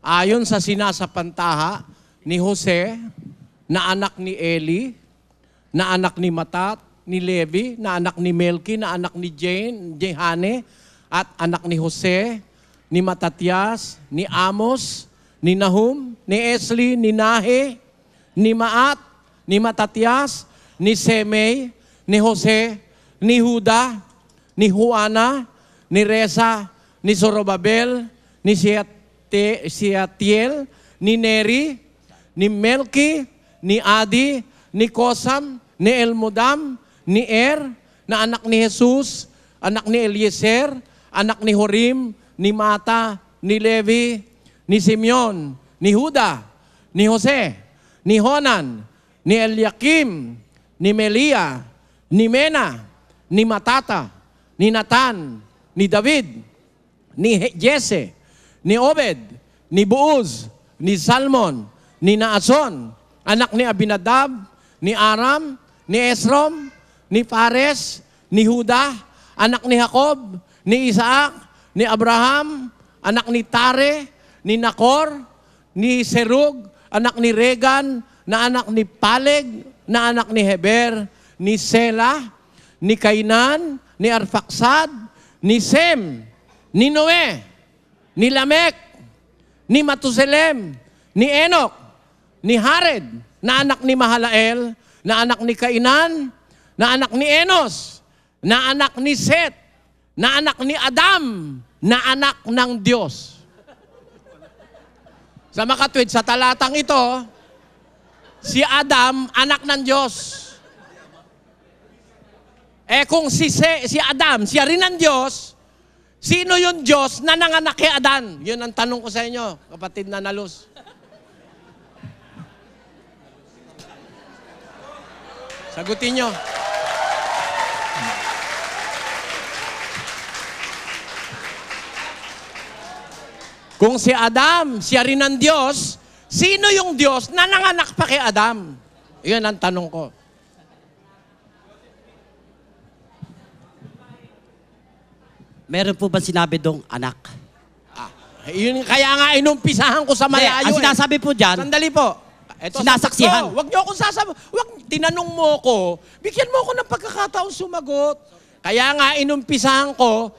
Ayon sa sinasapantaha ni Jose, na anak ni Eli, na anak ni Matat, ni Levi, na anak ni Melki, na anak ni Jehane, at anak ni Jose, ni Matatias, ni Amos, ni Nahum, ni Esli, ni Nahe, ni Maat, ni Matatias, ni Semei, ni Jose, ni Huda, ni Juana, ni Resa, ni Zorobabel, ni Sealtiel, ni Neri, ni Melki, ni Adi, ni Kosam, ni Elmodam, ni na anak ni Jesus, anak ni Eliezer, anak ni Horim, ni Mata, ni Levi, ni Simeon, ni Huda, ni Jose, ni Honan, ni Eliakim, ni Melia, ni Mena, ni Matata, ni Natan, ni David, ni Jese, ni Obed, ni Buuz, ni Salmon, ni Naason, anak ni Abinadab, ni Aram, ni Esrom, ni Fares, ni Huda, anak ni Jacob, ni Isaac, ni Abraham, anak ni Tare, ni Nakor, ni Serug, anak ni Regan, na anak ni Paleg, na anak ni Heber, ni Sela, ni Kainan, ni Arfaksad, ni Sem, ni Noe, ni Lamek, ni Matuselem, ni Enok, ni Hared, na anak ni Mahalael, na anak ni Kainan, na anak ni Enos, na anak ni Set, na anak ni Adam, na anak ng Diyos. Sa makatwid, sa talatang ito, si Adam, anak ng Diyos. Kung si Adam, siya rin ang Diyos, sino yung Diyos na nanganak kay Adan? Yun ang tanong ko sa inyo, kapatid na Nalus. Sagutin nyo. Kung si Adam, siya rin ang Diyos, sino yung Diyos na nanganak pa kay Adam? Yun ang tanong ko. Meron po ba sinabi dong anak? Yun, kaya nga inumpisahan ko sa malayo. Ang sinasabi po dyan, Sandali po. Ito, sinasaksihan. Huwag niyo akong sasabi. Tinanong mo ko, bigyan mo ako ng pagkakataon sumagot. Kaya nga inumpisahan ko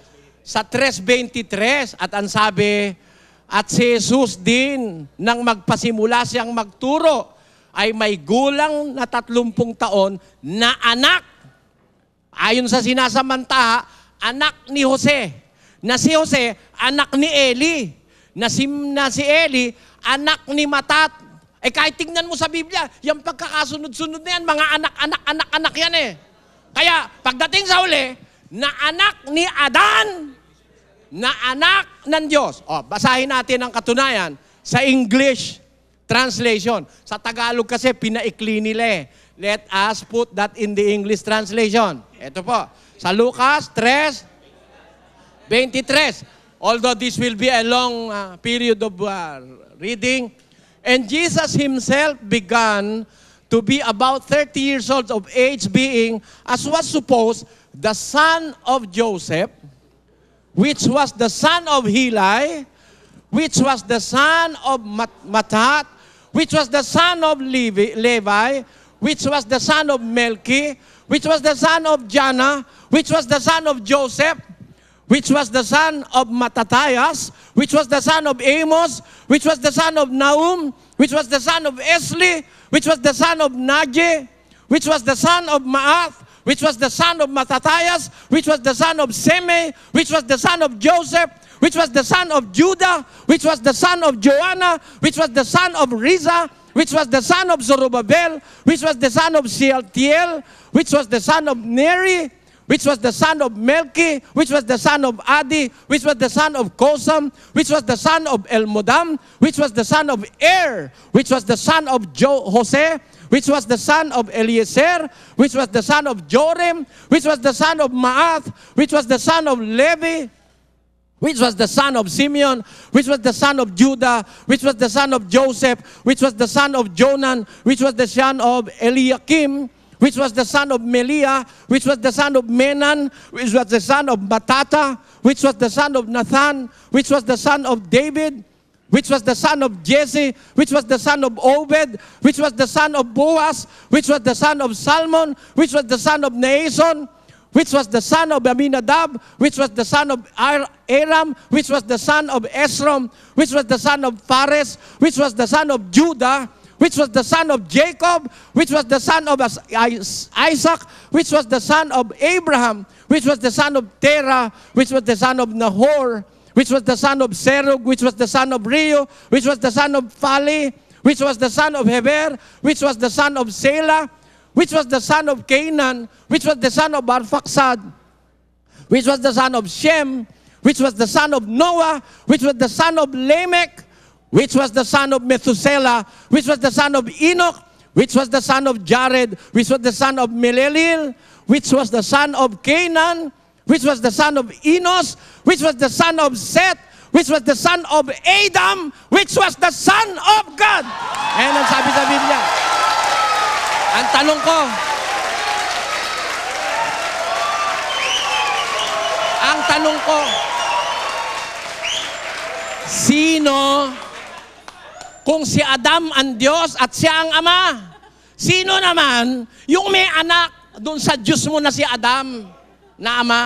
sa 3:23 at ang sabi, at si Jesus din nang magpasimula siyang magturo ay may gulang na 30 taon na anak. Ayon sa sinasamantaha, anak ni Jose. Na si Jose, anak ni Eli. Na si Eli, anak ni Matat. Kahit tingnan mo sa Biblia, yung pagkakasunod-sunod na yan, mga anak yan eh. Kaya, pagdating sa uli, na anak ni Adan, na anak ng Diyos. Basahin natin ang katunayan sa English translation. Sa Tagalog kasi, pinaikli nila eh. Let us put that in the English translation. Ito po. Sa Lucas 3:23. Although this will be a long period of reading. And Jesus himself began to be about 30 years old of age, being, as was supposed, the son of Joseph, which was the son of Heli, which was the son of Matat, which was the son of Levi, which was the son of Melki, which was the son of Jana, which was the son of Joseph, which was the son of Mattathias, which was the son of Amos, which was the son of Nahum, which was the son of Esli, which was the son of Nagi, which was the son of Maath, which was the son of Mattathias, which was the son of Semei, which was the son of Joseph, which was the son of Judah, which was the son of Joanna, which was the son of Riza, which was the son of Zorobabel, which was the son of Sealtiel, which was the son of Neri, which was the son of Melki, which was the son of Adi, which was the son of Kosam, which was the son of Elmodam, which was the son of which was the son of Jose, which was the son of Eliezer, which was the son of Jorim, which was the son of Maath, which was the son of Levi, which was the son of Simeon, which was the son of Judah, which was the son of Joseph, which was the son of Jonan, which was the son of Eliakim, which was the son of Meliah, which was the son of Menan, which was the son of Matata, which was the son of Nathan, which was the son of David, which was the son of Jesse, which was the son of Obed, which was the son of Boaz, which was the son of Salmon, which was the son of Naasson, which was the son of Aminadab, which was the son of Aram, which was the son of Esrom, which was the son of Phares, which was the son of Judah, which was the son of Jacob, which was the son of Isaac, which was the son of Abraham, which was the son of Terah, which was the son of Nahor, which was the son of Serug, which was the son of Reu, which was the son of Phali, which was the son of Heber, which was the son of Selah, which was the son of Canaan, which was the son of Arphaxad, which was the son of Shem, which was the son of Noah, which was the son of Lamech, which was the son of Methuselah, which was the son of Enoch, which was the son of Jared, which was the son of Melelil, which was the son of Canaan, which was the son of Enos, which was the son of Seth, which was the son of Adam, which was the son of God. Ayan ang sabi sa Biblia. Ang tanong ko, sino, kung si Adam ang Diyos at siya ang Ama, sino naman yung may anak doon sa Diyos mo na si Adam na Ama?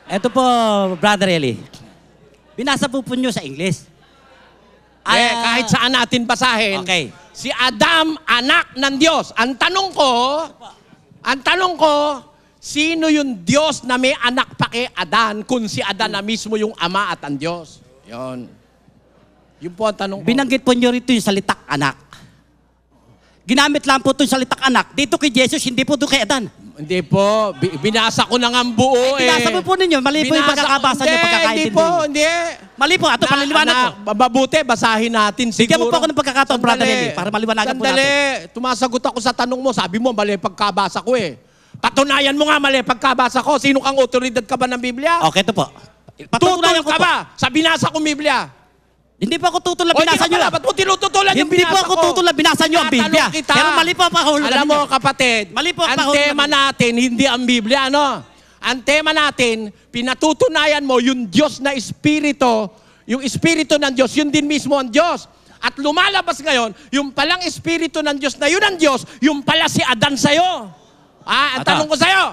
Ito po, Brother Eli. Binasa po nyo sa English. Kahit saan natin basahin, Okay. si Adam, anak ng Diyos. Ang tanong ko, sino yung Diyos na may anak pa kay Adan kung si Adan na mismo yung Ama at ang Diyos? Yun. Yun po ang tanong ko. Binanggit po nyo rito yung salitak anak. Ginamit lang po itong salitak anak. Dito kay Jesus, hindi po doon kay Adan. Hindi po. Binasa ko na nga ang buo Binasa po ninyo. Mali po yung pagkakabasa nyo, pagkakaintindi. Hindi po, hindi. Mali po. Ito, paliliwanag po. Mabuti, basahin natin siguro. Bigyan mo po ako ng pagkakataon, Brother Eli, para maliwanagan po natin. Sandali. Tumasagot ako sa tanong mo. Sabi mo, mali pagkabasa ko eh. Patunayan mo nga mali pagkabasa ko. Sino kang otoridad ka ba ng Biblia? Okay, ito po. Tutol ko ka po. ba sa binasa kong Biblia? Hindi po ako tutol na binasa nyo. Ba't mo tinututulan yung Hindi po binasa ako ko? tutol na binasa nyo ang Biblia. Tinatanong kita. Pero mali po ang pahulugan Alam mo ninyo. kapatid, Mali po ang ang pahulugan tema ninyo. natin, hindi ang Biblia, ano? Ang tema natin, pinatutunayan mo yung Diyos na Espiritu, yung Espiritu ng Diyos, yun din mismo ang Diyos. At lumalabas ngayon, yung palang Espiritu ng Diyos na yun ang Diyos, yung pala si Adan sa'yo. Ang Ata. tanong ko sa'yo,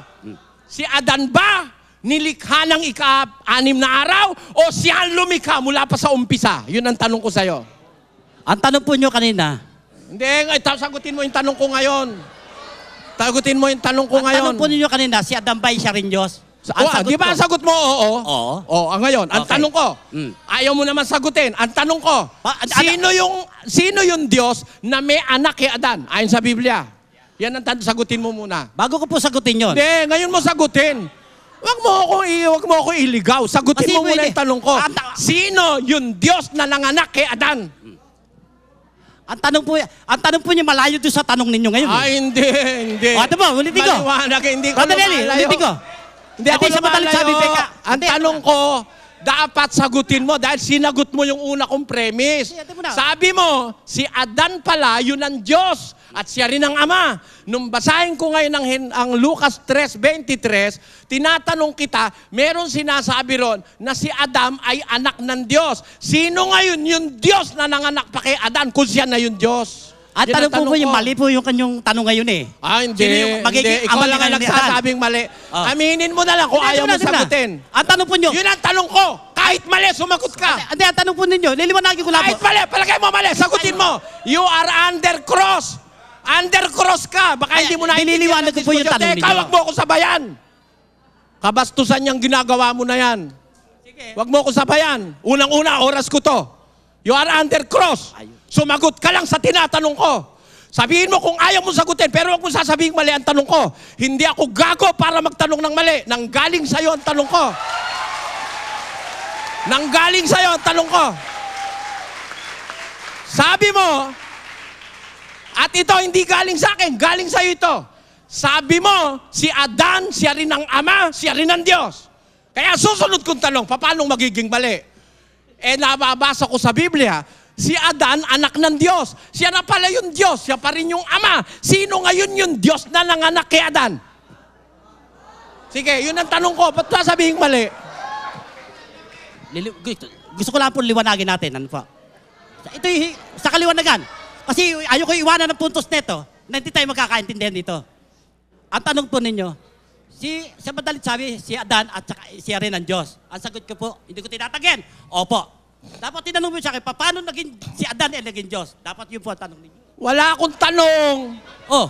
si Adan ba nilikha ng ika-6 na araw o siya ang lumikha mula pa sa umpisa? Yun ang tanong ko sa'yo. Ang tanong po nyo kanina, Hindi, sagutin mo yung tanong ko ngayon. Sagutin mo yung tanong ko ang ngayon. tanong po ninyo kanina, si Adam ba siya rin Diyos? Ang sagot Di ba ko, ang sagot mo, oo? Oo. Ngayon, ang Okay. tanong ko, Mm. ayaw mo naman sagutin. Ang tanong ko, sino yung Diyos na may anak kay Adan? Ayon sa Biblia. Yan ang sagutin mo muna. bago ko po sagutin yun, Hindi, ngayon mo sagutin. Wag mo ako iligaw. Sagutin Kasi mo muna pwede. yung tanong ko. Ata- Sino yung Diyos na nanganak kay Adan? ang tanong po niyo malayo doon sa tanong ninyo ngayon. Ay, hindi. O, ito po, ulitin ko. Maliwanag, hindi ko Brother Eli, lumalayo. ulitin ko. Hindi ako Hindi siya madalit sa lumalayo. Biblia. Ang tanong ko, dapat sagutin mo dahil sinagot mo yung una kong premise. Sige, mo na. Sabi mo, si Adan pala, yun ang Diyos at siya rin ang Ama. Nung basahin ko ngayon ang Lucas 3:23, tinatanong kita, meron sinasabi ron na si Adam ay anak ng Diyos. Sino ngayon yung Diyos na nanganak pa kay Adan kung siya na yung Diyos? At Yan ang tanong po yung ko. mali po yung kanyang tanong ngayon eh. Hindi. Sino yung magiging Hindi. Ikaw ama lang ang ni Adan? nagsasabing mali. Oh. Aminin mo na lang kung ayaw mo sagutin. Ang tanong po nyo, Yun ang tanong ko. Kahit mali, sumagot ka. hindi, ang tanong po ninyo, liliwanagin ko lang Kahit po. mali, palagay mo mali, sagutin mo. You are under cross. Under cross ka. Baka hindi mo na nililiwanag ko po yung tanong ninyo. Huwag mo ako sabayan. Kabastusan niyang ginagawa mo na yan. Huwag mo ako sabayan. Unang-una, oras ko to. You are under cross. Sumagot ka lang sa tinatanong ko. Sabihin mo kung ayaw mo sagutin, pero huwag mo sasabihin mali ang tanong ko. Hindi ako gago para magtanong ng mali. Nanggaling sa'yo ang tanong ko. Nanggaling sa'yo ang tanong ko. Sabi mo, at ito hindi galing sa akin, galing sa'yo ito. Sabi mo, si Adan, siya rin ang Ama, siya rin ang Diyos. Kaya susunod kong tanong, paano magiging mali? Nababasa ko sa Biblia, Si Adan, anak ng Diyos. Siya na pala yung Diyos. Siya pa rin yung Ama. Sino ngayon yung Diyos na nanganak kay Adan? Sige, yun ang tanong ko. Ba't sasabihin mali? Gusto ko lang po liwanagin natin. Ano po? Ito yung sa kaliwanagan. Kasi ayoko iwanan ng puntos neto na hindi tayo magkakaintindihan dito. Ang tanong po ninyo, sa madalit sabi, si Adan at saka siya rin ang Diyos. Ang sagot ko po, hindi ko tinatagyan. Opo. Dapat tinanong mo sa akin, paano naging si Adan ay naging Diyos? Dapat yun po ang tanong ninyo. Wala akong tanong. Oh,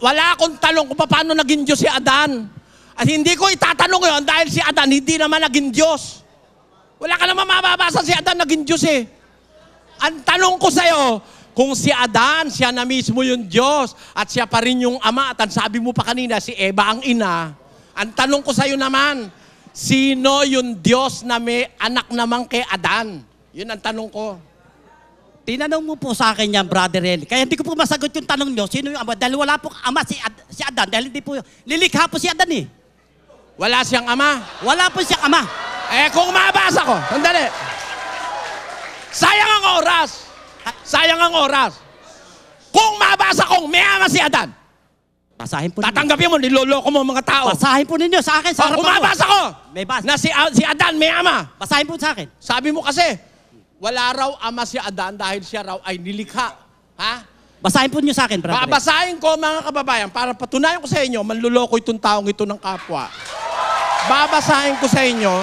Wala akong tanong kung paano naging Diyos si Adan. At hindi ko itatanong yun dahil si Adan hindi naman naging Diyos. Wala ka naman mababasa si Adan naging Diyos eh. Ang tanong ko sa'yo, kung si Adan, siya na mismo yung Diyos at siya pa rin yung Ama at ang sabi mo pa kanina, si Eva ang ina. Ang tanong ko sa'yo naman, sino yung Diyos na may anak naman kay Adan? Yun ang tanong ko. Tinanong mo po sa akin yan, Brother Eli. Kaya hindi ko po masagot yung tanong nyo, sino yung Ama? Dahil wala po Ama si Adan, dahil hindi po, lilikha po si Adan eh. Wala siyang Ama? Wala po siyang Ama. Eh kung mabasa ko, sandali. Sayang ang oras. Sayang ang oras. Kung mabasa kong may Ama si Adan, Basahin po ninyo. tatanggapin mo, niloloko mo mga tao. Basahin po ninyo sa akin, sa Kung harapan ko. mabasa ko May basa. na si Adan may Ama, Basahin po sa akin. sabi mo kasi, wala raw Ama si Adan dahil siya raw ay nilikha. Ha? Basahin po ninyo sa akin, Brother Eli. Babasahin ko mga kababayan para patunayan ko sa inyo, manluloko itong taong ito ng kapwa. Babasahin ko sa inyo